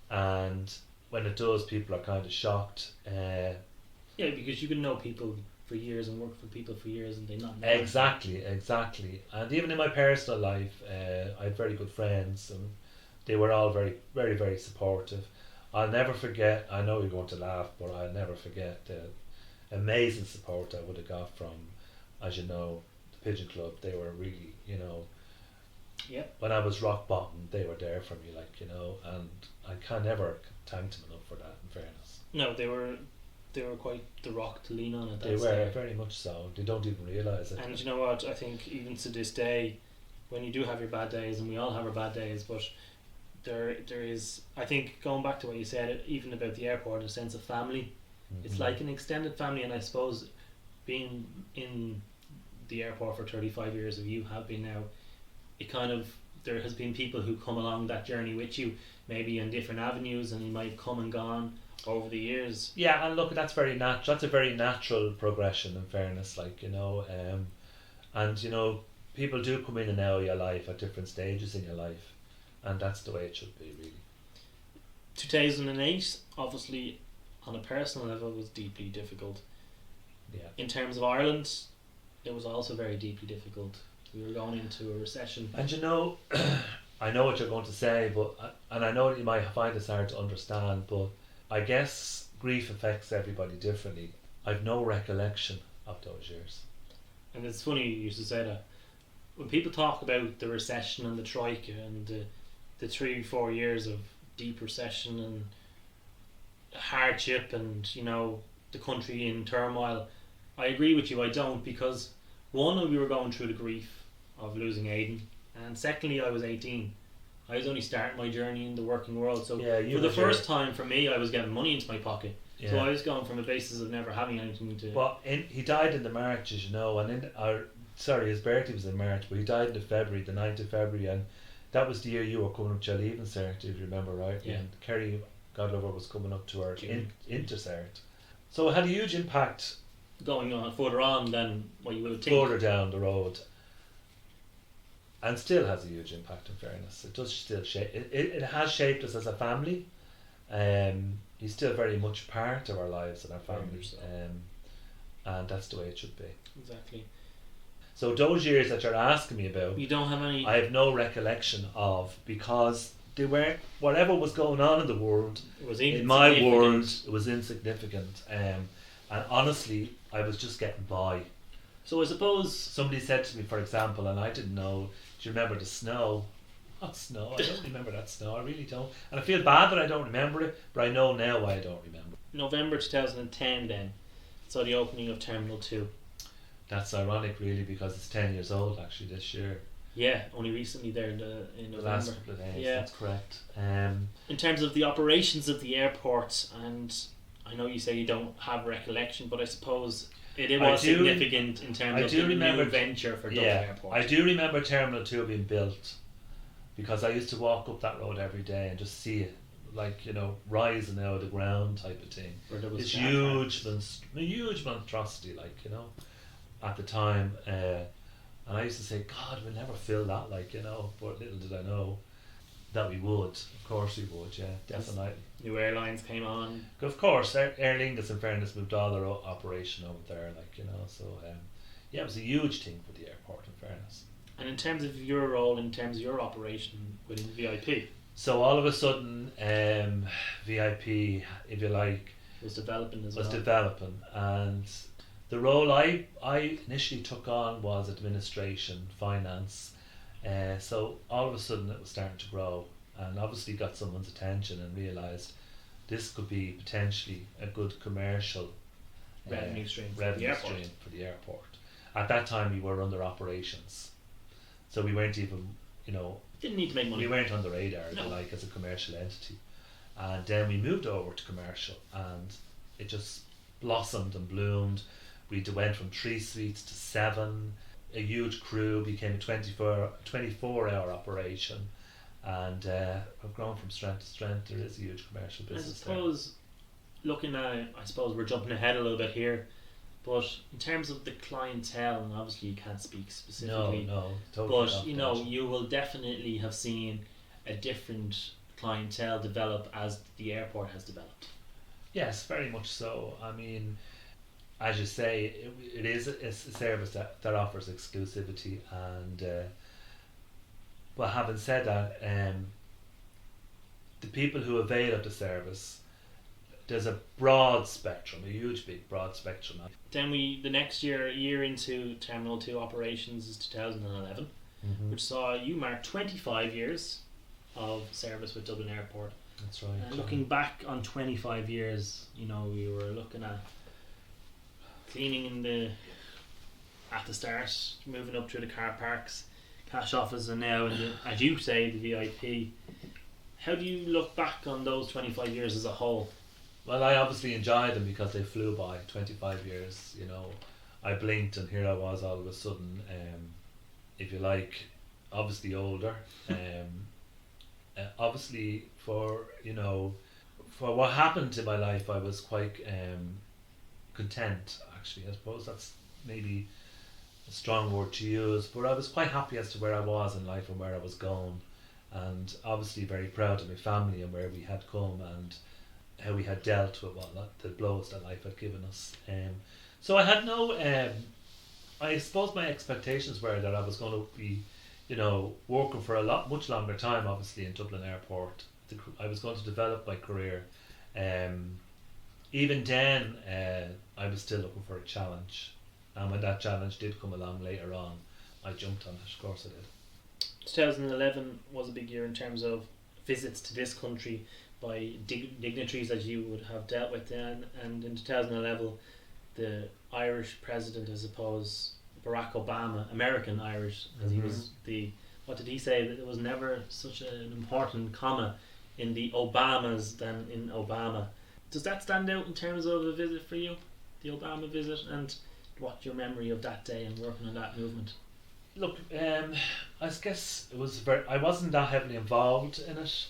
And when it does, people are kind of shocked. Yeah, because you can know people for years and work for people for years, and they not know. Exactly. And even in my personal life, I had very good friends, and they were all very, very, very supportive. I'll never forget, I know you're going to laugh, but I'll never forget the amazing support I would have got from, as you know, the Pigeon Club. They were really, you know, when I was rock bottom, they were there for me, like, you know, and I can never thank them enough for that, in fairness. No, they were quite the rock to lean on at that They were, stage. very much so. They don't even realise it. And you know what, I think even to this day, when you do have your bad days, and we all have our bad days, but there is, I think, going back to what you said, even about the airport, a sense of family. It's like an extended family, and I suppose being in the airport for 35 years, as you have been now, it kind of, there has been people who come along that journey with you, maybe in different avenues, and you might have come and gone over the years. Yeah, and look, that's very natural. That's a very natural progression, in fairness, like, you know, and you know, people do come in and out of your life at different stages in your life, and that's the way it should be, really. 2008, obviously, on a personal level, was deeply difficult. Yeah. In terms of Ireland, it was also very deeply difficult. We were going into a recession. And you know, I know what you're going to say, but and I know that you might find this hard to understand, but I guess grief affects everybody differently. I've no recollection of those years. And it's funny you used to say that. When people talk about the recession and the troika and the 3-4 years of deep recession and hardship and, you know, the country in turmoil, I agree with you. I don't, because one, we were going through the grief of losing Aidan, and secondly, I was 18. I was only starting my journey in the working world, so for the first time for me, I was getting money into my pocket. Yeah. So I was going from a basis of never having anything to. But he died in the March, as you know, and his birthday was in March, but he died in February, the 9th of February, and that was the year you were coming up to your leaving cert, if you remember right. Yeah. And Kerry Godlover was coming up to her intercert. So it had a huge impact. Going on further on than what you would think. Further down the road. And still has a huge impact, in fairness. It does still shape. It has shaped us as a family. He's still very much part of our lives and our families. And that's the way it should be. Exactly. So those years that you're asking me about, you don't have any. I have no recollection of, because they weren't, whatever was going on in the world, it was in my world, it was insignificant. And honestly, I was just getting by. So I suppose somebody said to me, for example, and I didn't know, do you remember the snow? What snow? I don't remember that snow, I really don't. And I feel bad that I don't remember it, but I know now why I don't remember. November 2010 then, so the opening of Terminal 2. That's ironic, really, because it's 10 years old actually this year. Yeah, only recently there in November. The last couple of days, yeah. That's correct. In terms of the operations of the airport, and I know you say you don't have recollection, but I suppose it was significant in terms of the new venture for Dublin Airport. I do remember Terminal 2 being built, because I used to walk up that road every day and just see it, like, you know, rising out of the ground type of thing. It's huge monstrosity, like, you know, at the time. And I used to say, God, we'll never fill that, like, you know, but little did I know that we would. Of course we would, yeah, definitely. New airlines came on. Of course, Aer Lingus, in fairness, moved all their operation over there, like, you know, so Yeah, it was a huge thing for the airport, in fairness. And in terms of your role, in terms of your operation within VIP, So all of a sudden, VIP, if you like, was developing as was well. developing, and the role I initially took on was administration, finance. So all of a sudden it was starting to grow, and obviously got someone's attention and realised this could be potentially a good commercial Revenue stream for the revenue airport. stream for the airport. At that time we were under operations, so we weren't even, Didn't need to make money. we weren't on the radar, if No. you like, as a commercial entity. And then we moved over to commercial, and it just blossomed and bloomed. We went from 3 suites to 7. A huge crew, became a 24-hour operation, and we've grown from strength to strength. There is a huge commercial I business suppose, looking at it, I suppose we're jumping ahead a little bit here, but in terms of the clientele, and obviously you can't speak there. specifically, No, totally. but you will definitely have seen a different clientele develop as the airport has developed. Yes, very much so. I mean, as you say, it is a service that offers exclusivity, and but having said that, the people who avail of the service, there's a broad spectrum, a huge big broad spectrum. Then the next year into Terminal 2 operations is 2011, Mm-hmm. which saw you mark 25 years of service with Dublin Airport. That's right. And looking back on 25 years, we were looking at cleaning at the start, moving up through the car parks, cash office, and now, as you say, the VIP. How do you look back on those 25 years as a whole? Well, I obviously enjoyed them because they flew by. 25 years, I blinked and here I was all of a sudden, if you like, obviously older. Obviously for what happened to my life, I was quite content, actually. I suppose that's maybe a strong word to use, but I was quite happy as to where I was in life and where I was going, and obviously very proud of my family and where we had come and how we had dealt with the blows that life had given us. So I had no I suppose my expectations were that I was going to be working for much longer time, obviously, in Dublin Airport. I was going to develop my career. Even then, I was still looking for a challenge, and when that challenge did come along later on, I jumped on it. Of course I did. 2011 was a big year in terms of visits to this country by dignitaries that you would have dealt with then, and in 2011 the Irish president, I suppose, Barack Obama, American Irish, because he was what did he say, that there was never such an important comma in the Obamas than in Obama. Does that stand out in terms of a visit for you, the Obama visit, and what's your memory of that day and working on that movement? Look, I guess it was I wasn't that heavily involved in it,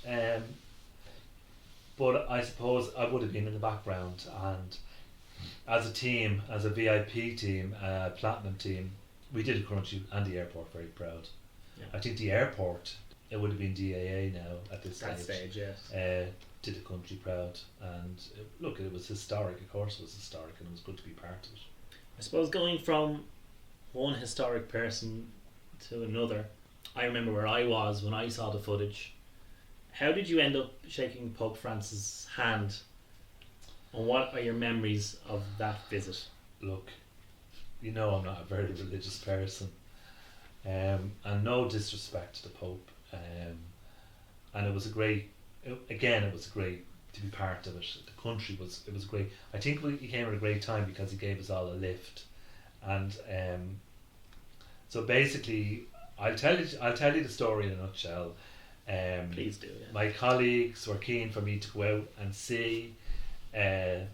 but I suppose I would have been in the background, and as a team, as a VIP team, platinum team, we did the country and the airport very proud. Yeah. I think the airport, it would have been DAA now at this That stage, stage, yes. did the country proud, and look, it was historic. Of course, it was historic, and it was good to be part of it. I suppose going from one historic person to another, I remember where I was when I saw the footage. How did you end up shaking Pope Francis' hand, and what are your memories of that visit? Look, I'm not a very religious person, and no disrespect to the Pope, and it was great to be part of it. The country it was great. I think he came at a great time because he gave us all a lift, and so basically, I'll tell you the story in a nutshell. Please do. Yeah. My colleagues were keen for me to go out and see. The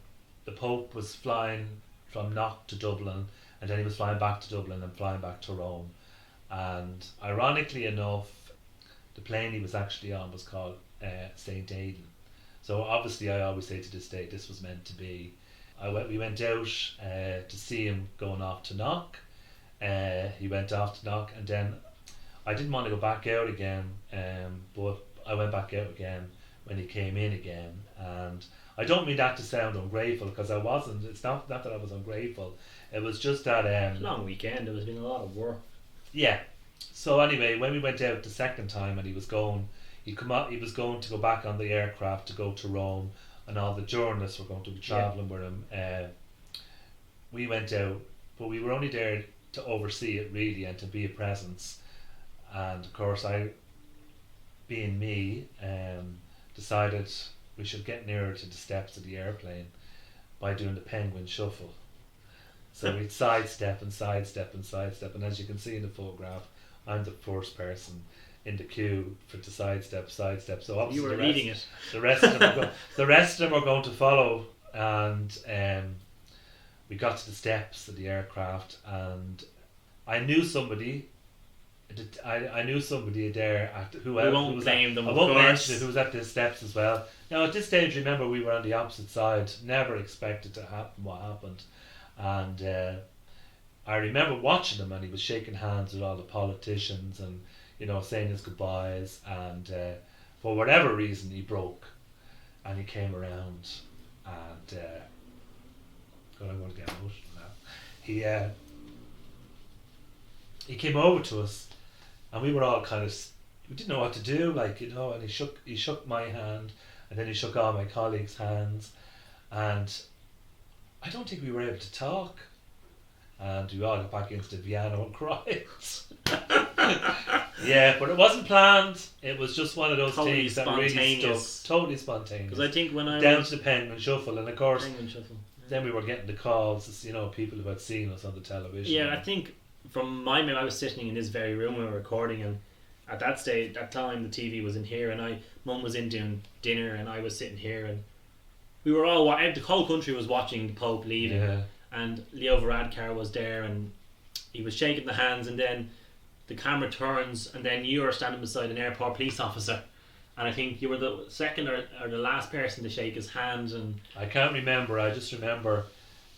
Pope was flying from Knock to Dublin, and then he was flying back to Dublin and flying back to Rome. And ironically enough, the plane he was actually on was called St. Aidan. So obviously, I always say to this day, this was meant to be. We went out to see him going off to Knock. He went off to Knock, and then I didn't want to go back out again, but I went back out again when he came in again, and I don't mean that to sound ungrateful, because I wasn't. It's not that I was ungrateful. It was just that Long weekend. There was been a lot of work. yeah. So anyway, when we went out the second time, and he was going to go back on the aircraft to go to Rome, and all the journalists were going to be travelling with him. We went out, but we were only there to oversee it really and to be a presence. And of course, I, being me, decided we should get nearer to the steps of the airplane by doing the penguin shuffle. So we'd sidestep and sidestep and sidestep, and as you can see in the photograph, I'm the first person in the queue for to sidestep. So obviously You were leading it. the rest of them are going to follow, and we got to the steps of the aircraft, and I knew somebody. I knew somebody there who was blame them. I Of won't course. mention it, who was at the steps as well. Now at this stage, remember, we were on the opposite side. Never expected to happen what happened, and I remember watching him, and he was shaking hands with all the politicians and saying his goodbyes, and for whatever reason he broke, and he came around, and God, I'm going to get emotional now. He came over to us, and we were all we didn't know what to do, and he shook my hand, and then he shook all my colleagues' hands, and I don't think we were able to talk, and we all got back into the piano and cried. Yeah, but it wasn't planned. It was just one of those Totally things that really spontaneous. stuck. Totally spontaneous. Because I think when I Down was to the penguin shuffle, and of course, penguin shuffle. then we were getting the calls, people who had seen us on the television. Yeah, I think from my memory, I was sitting in this very room when we were recording, and at that time, the TV was in here, and Mum was in doing dinner, and I was sitting here, and we were all the whole country was watching the Pope leaving, Yeah. and Leo Varadkar was there, and he was shaking the hands, and then the camera turns, and then you are standing beside an airport police officer, and I think you were the second or the last person to shake his hand, and I can't remember. I just remember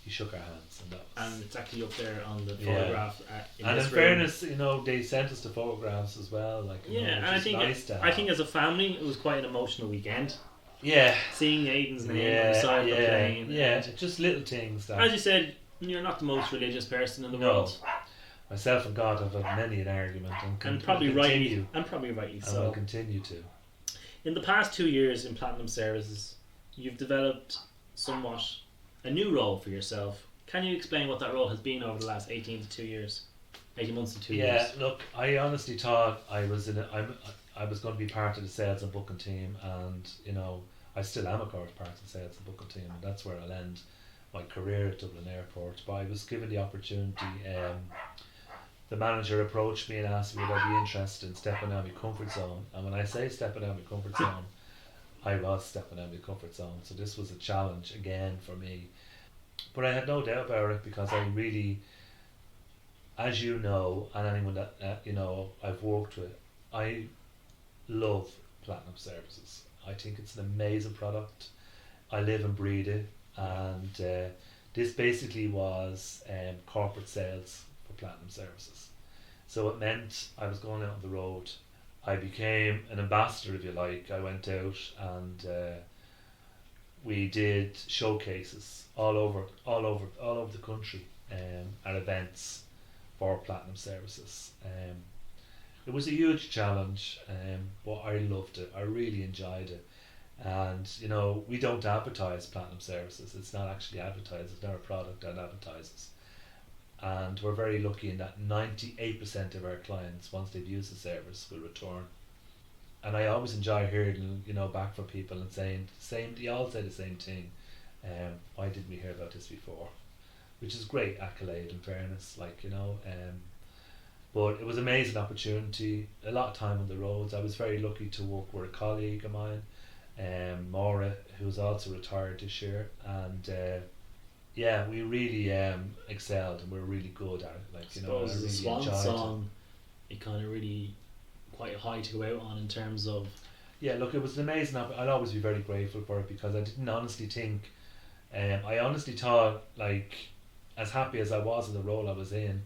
he shook our hands, and it's actually up there on the Yeah. photograph. In this room. fairness, they sent us the photographs as well. Yeah, and I think nice to have. I think as a family, it was quite an emotional weekend. Yeah. Seeing Aiden's name on the side of the plane. Yeah, and just little things that. as you said, you're not the most religious person in the No. world, Myself and God have had many an argument, and probably will rightly, continue, so. and will continue to. In the past 2 years in Platinum Services, you've developed somewhat a new role for yourself. Can you explain what that role has been over the last 18 months to 2 years? Yeah, look, I honestly thought I was going to be part of the sales and booking team, and I still am, of course, part of the sales and booking team, and that's where I'll end my career at Dublin Airport. But I was given the opportunity. The manager approached me and asked me if I'd be interested in stepping out of my comfort zone, and when I say stepping out of my comfort zone, I was stepping out of my comfort zone. So this was a challenge again for me, but I had no doubt about it, because I really, as you know, and anyone that I've worked with, I love Platinum Services. I think it's an amazing product. I live and breathe it, and this basically was corporate sales for Platinum Services. So it meant I was going out on the road. I became an ambassador, if you like. I went out, and we did showcases all over the country at events for Platinum Services. It was a huge challenge, but I loved it. I really enjoyed it. And we don't advertise Platinum Services. It's not actually advertised. It's not a product that advertises. And we're very lucky in that 98% of our clients, once they've used the service, will return. And I always enjoy hearing back from people and saying they all say the same thing. Why didn't we hear about this before? Which is great accolade, in fairness, but it was an amazing opportunity. A lot of time on the roads. I was very lucky to work with a colleague of mine, Maura, who's also retired this year, and we really excelled, and we were really good at it. I suppose I really the swan enjoyed song, it kind of really quite high to go out on in terms of. Yeah, look, it was an amazing. I'll always be very grateful for it, because I didn't honestly think. I honestly thought, as happy as I was in the role I was in,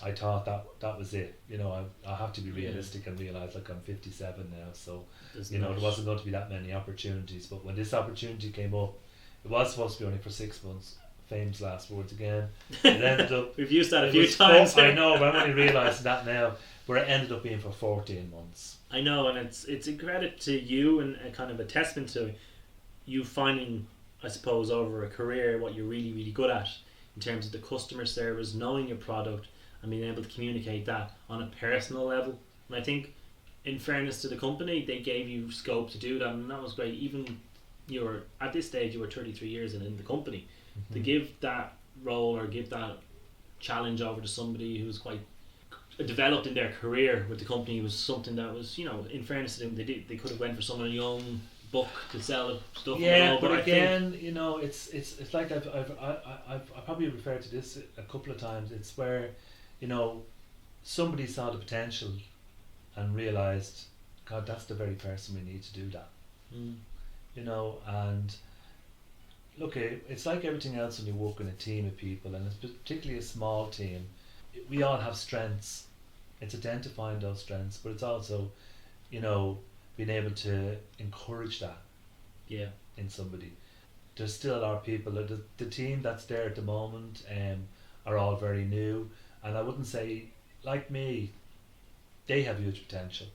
I thought that was it. I have to be realistic and realise I'm 57 now, so there wasn't going to be that many opportunities. But when this opportunity came up, It was supposed to be only for 6 months. Famous last words again. It ended up. We've used that a it few was times. I know, but I'm only realising that now. But it ended up being for 14 months. I know, and it's a credit to you and a kind of a testament to you finding, I suppose, over a career what you're really, really good at in terms of the customer service, knowing your product, and being able to communicate that on a personal level. And I think, in fairness to the company, they gave you scope to do that, and that was great. Even you were at this stage, you were 33 years in the company. Mm-hmm. To give that role or give that challenge over to somebody who's quite developed in their career with the company was something that was, you know, in fairness to them, they could have went for someone young book to sell stuff. Yeah, and all, but again, you know, it's like I've probably referred to this a couple of times. It's where, you know, somebody saw the potential and realised, God, that's the very person we need to do that. You know, and look, it's like everything else when you work in a team of people, and it's particularly a small team. We all have strengths. It's identifying those strengths, but it's also, you know, being able to encourage that. Yeah. In somebody. There's still our people. The team that's there at the moment are all very new, and I wouldn't say, like me, they have huge potential.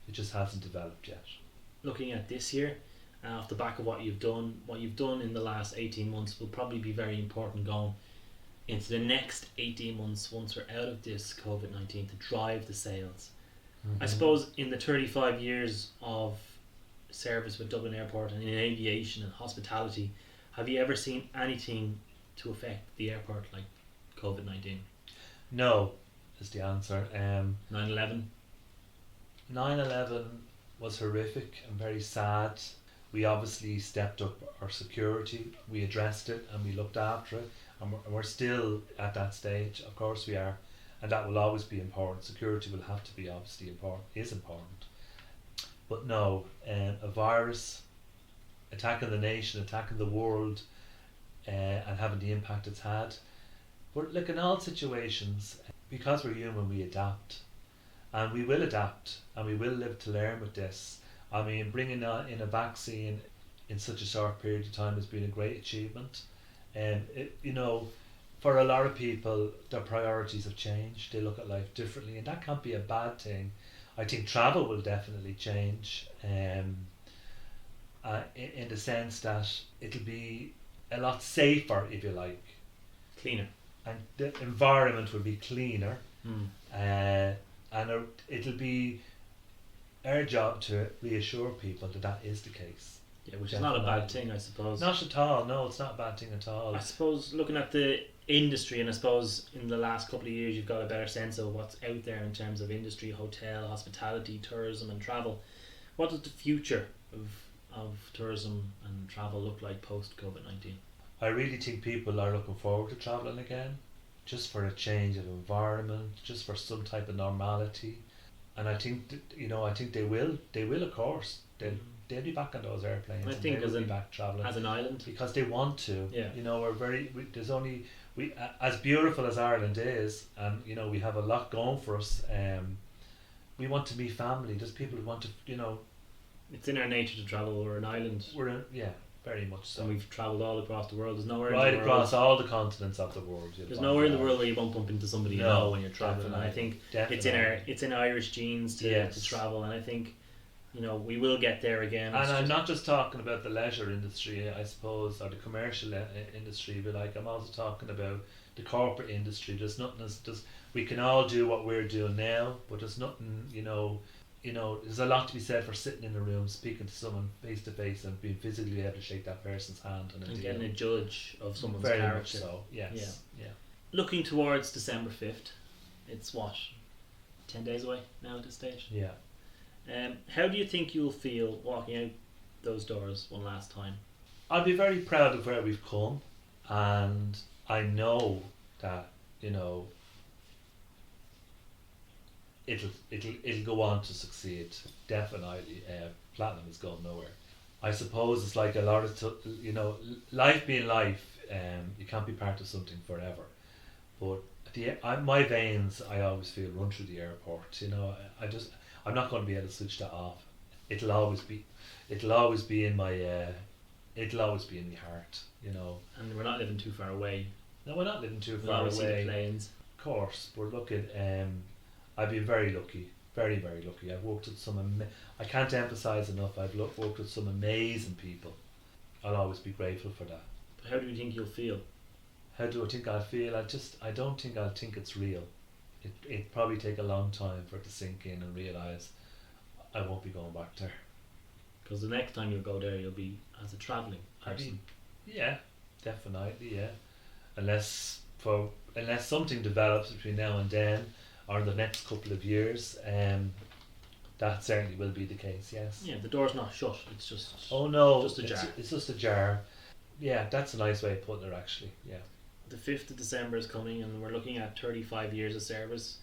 It just hasn't developed yet. Looking at this year, off the back of what you've done in the last 18 months will probably be very important going into the next 18 months once we're out of this COVID-19 to drive the sales. Mm-hmm. I suppose in the 35 years of service with Dublin Airport and in aviation and hospitality, have you ever seen anything to affect the airport like COVID-19? No, is the answer. 9/11? 9/11 was horrific and very sad. We obviously stepped up our security, we addressed it and we looked after it, and we're still at that stage. Of course we are, and that will always be important. Security will have to be obviously important. But no, a virus attacking the nation, attacking the world, and having the impact it's had. But look, in all situations, because we're human, we adapt, and we will adapt, and we will live to learn with this. I mean, bringing in a vaccine in such a short period of time has been a great achievement. You know, for a lot of people, their priorities have changed. They look at life differently, and that can't be a bad thing. I think travel will definitely change, in the sense that it'll be a lot safer, if you like. Cleaner. And the environment will be cleaner. And it'll be our job to reassure people that that is the case. Yeah, which is not a bad thing, I suppose. Not at all. No, it's not a bad thing at all. I suppose looking at the industry, and I suppose in the last couple of years you've got a better sense of what's out there in terms of industry, hotel, hospitality, tourism and travel. What does the future of tourism and travel look like post COVID-19? I really think people are looking forward to travelling again, just for a change of environment, just for some type of normality. And I think I think they will of course. They'll be back on those airplanes. I think they'll be back travelling as an island, because they want to. Yeah. You know, we as beautiful as Ireland is, and you know we have a lot going for us. We want to meet family. There's people who want to, you know. It's in our nature to travel. We're an island. Very much so. And we've travelled all across the world. There's nowhere right in the across world, all the continents of the world. There's nowhere in the world where you won't bump into somebody you know when you're travelling. And I think definitely. it's in Irish genes to travel, and I think we will get there again. And I'm not just talking about the leisure industry, I suppose, or the commercial industry, but I'm also talking about the corporate industry. There's nothing. We can all do what we're doing now, but there's nothing. There's a lot to be said for sitting in a room, speaking to someone face to face, and being physically able to shake that person's hand and getting a judge of someone's very character. Much so. Yes. Yeah. Looking towards December 5th, it's what, 10 days away now at this stage. Yeah. How do you think you'll feel walking out those doors one last time? I'll be very proud of where we've come, and I know that it'll go on to succeed. Definitely, platinum is going nowhere. I suppose it's like a lot of life being life. You can't be part of something forever, but my veins, I always feel, run through the airport. I'm not going to be able to switch that off. It'll always be in my it'll always be in my heart, And we're not living too far away. No, we're not living too We'll far always see away. the planes. Of course, we're looking. I've been very lucky, very very lucky. I've worked with some. I can't emphasize enough. I've worked with some amazing people. I'll always be grateful for that. But how do you think you'll feel? How do I think I'll feel? I don't think I'll think it's real. It probably take a long time for it to sink in and realise I won't be going back there. Because the next time you'll go there, you'll be as a travelling person. Yeah, definitely, yeah. Unless something develops between now and then, or in the next couple of years, that certainly will be the case. Yes. Yeah, the door's not shut. It's just. Oh no, just a jar. It's just a jar. Yeah, that's a nice way of putting it. Actually, yeah. The 5th of December is coming, and we're looking at 35 years of service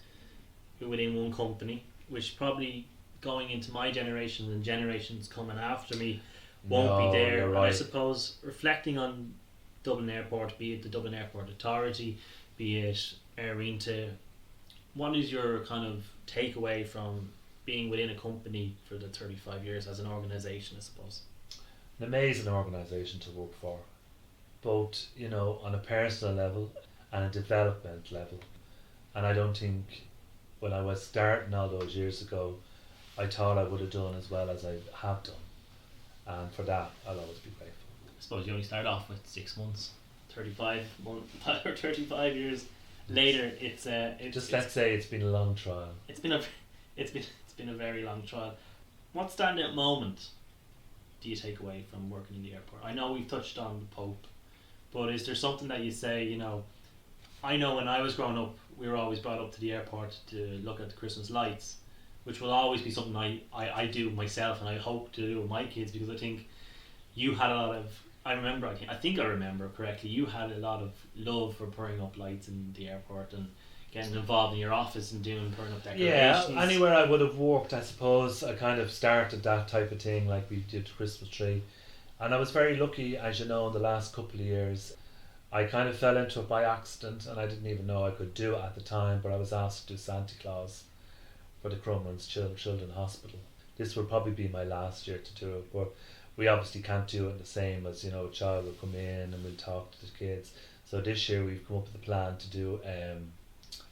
within one company, which probably going into my generation and generations coming after me won't be there. You're And right. I suppose reflecting on Dublin Airport, be it the Dublin Airport Authority, be it Airenta, what is your kind of takeaway from being within a company for the 35 years as an organisation, I suppose? An amazing organisation to work for, both on a personal level and a development level. And I don't think when I was starting all those years ago, I thought I would have done as well as I have done, and for that I'll always be grateful. I suppose you only start off with 6 months, 35 months, or 35 years later. It's Let's say it's been a long trial. It's been a very long trial. What standout moment do you take away from working in the airport? I know we've touched on the Pope, but is there something that you say, I know when I was growing up, we were always brought up to the airport to look at the Christmas lights, which will always be something I do myself, and I hope to do with my kids, because I think you had a lot of, I think I remember correctly, you had a lot of love for putting up lights in the airport and getting involved in your office and putting up decorations. Yeah, anywhere I would have worked, I suppose, I kind of started that type of thing, like we did Christmas tree. And I was very lucky, as you know, in the last couple of years. I kind of fell into it by accident, and I didn't even know I could do it at the time, but I was asked to do Santa Claus for the Cromwell's Children's Hospital. This will probably be my last year to do it, but we obviously can't do it the same as, a child will come in and we'll talk to the kids. So this year we've come up with a plan to do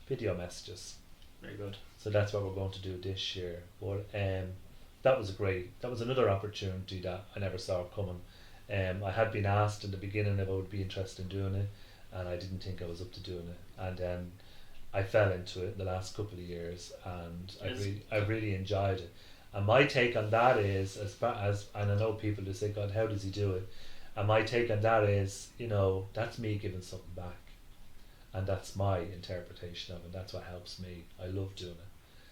video messages. Very good. So that's what we're going to do this year. But that was another opportunity that I never saw coming. I had been asked in the beginning if I would be interested in doing it, and I didn't think I was up to doing it. And then I fell into it in the last couple of years, and I really enjoyed it. And my take on that is, and I know people who say, God, how does he do it? And my take on that is, that's me giving something back. And that's my interpretation of it. That's what helps me. I love doing it.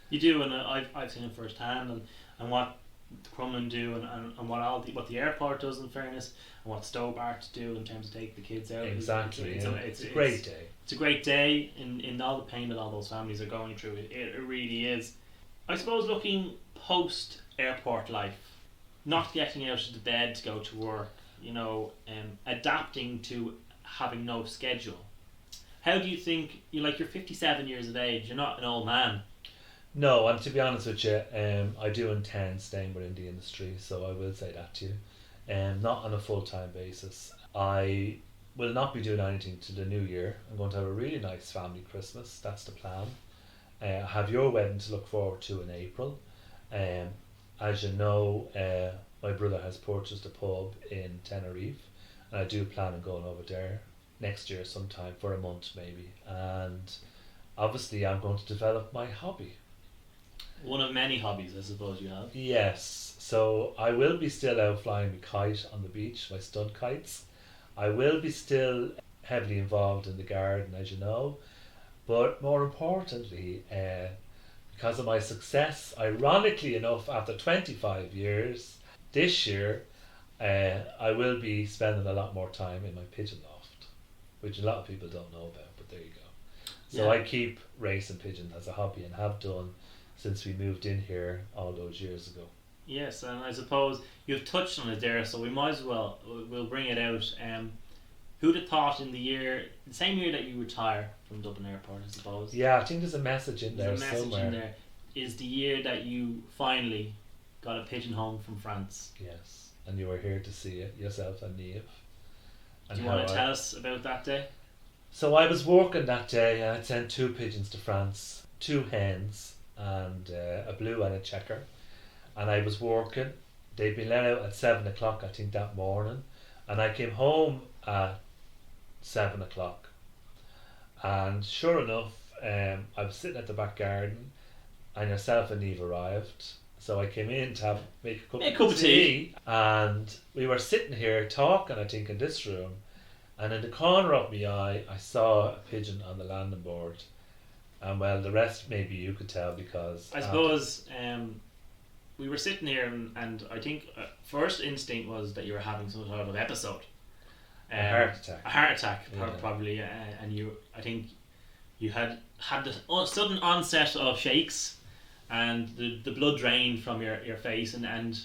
You do, and I've seen it firsthand, and what Cromwell do, and what the airport does, in fairness, and what Stobart do in terms of taking the kids out. Exactly. It's a great day. It's a great day in all the pain that all those families are going through. It really is. I suppose looking post airport life, not getting out of the bed to go to work, adapting to having no schedule. How do you think you're 57 years of age? You're not an old man. No, and to be honest with you, I do intend staying within the industry, so I will say that to you. Not on a full-time basis. I will not be doing anything to the new year. I'm going to have a really nice family Christmas. That's the plan. I have your wedding to look forward to in April. As you know, my brother has purchased a pub in Tenerife, and I do plan on going over there next year sometime for a month maybe. And obviously I'm going to develop my hobby. One of many hobbies, I suppose you have. Yes, so I will be still out flying my kite on the beach, my stud kites. I will be still heavily involved in the garden, as you know. But more importantly, because of my success, ironically enough, after 25 years, this year, I will be spending a lot more time in my pigeon loft, which a lot of people don't know about, but there you go. So Yeah. I keep racing pigeons as a hobby, and have done since we moved in here all those years ago. Yes, and I suppose you've touched on it there, so we'll bring it out. Who'd have thought in the same year that you retire from Dublin Airport, I suppose. Yeah, I think there's a message in there There's a message somewhere. in there. Is the year that you finally got a pigeon home from France. Yes, and you were here to see it yourself and Niamh. Do you want to tell us about that day? So I was working that day and I'd sent 2 pigeons to France, 2 hens and a blue and a checker. And I was working. They'd been let out at 7 o'clock, I think, that morning. And I came home at 7 o'clock. And sure enough, I was sitting at the back garden and yourself and Eve arrived. So I came in to make a cup of tea. And we were sitting here talking, I think, in this room. And in the corner of my eye, I saw a pigeon on the landing board. And well, the rest maybe you could tell because... I suppose we were sitting here and I think first instinct was that you were having some sort of episode. A heart attack. A heart attack, Yeah. probably. And I think you had the sudden onset of shakes and the blood drained from your face. And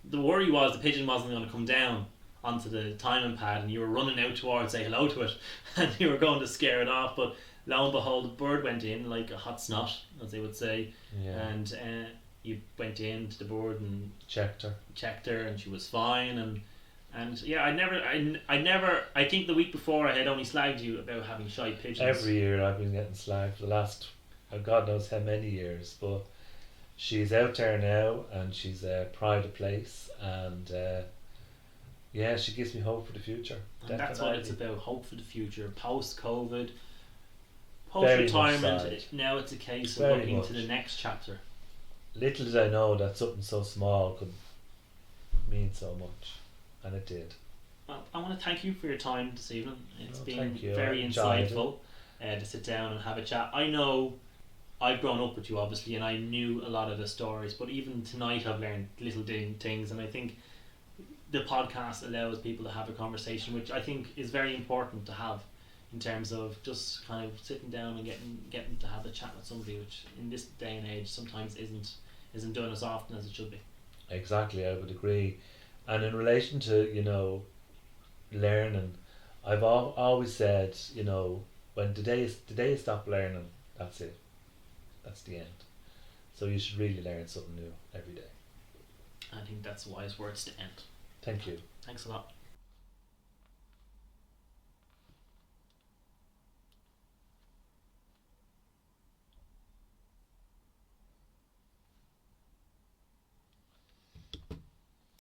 the worry was the pigeon wasn't going to come down onto the timing pad and you were running out towards say hello to it and you were going to scare it off, but lo and behold the bird went in like a hot snot, as they would say. Yeah. And you went in to the bird and checked her and she was fine. And yeah, I think the week before I had only slagged you about having shy pigeons. Every year I've been getting slagged for the last God knows how many years, but she's out there now and she's a pride of place and yeah, she gives me hope for the future. And that's what it's about, hope for the future, post-COVID, Very post-retirement. Now it's a case of Very looking much. to the next chapter. Little did I know that something so small could mean so much, and it did. Well, I want to thank you for your time this evening. It's been thank you. very I enjoyed insightful to sit down and have a chat. I know I've grown up with you obviously and I knew a lot of the stories, but even tonight I've learned little things, and I think the podcast allows people to have a conversation, which I think is very important to have in terms of just kind of sitting down and getting to have a chat with somebody, which in this day and age sometimes isn't done as often as it should be. Exactly, I would agree. And in relation to learning, I've always said, when the day you stop learning, that's it, that's the end. So you should really learn something new every day. I think that's wise words to end. Thank you. Thanks a lot.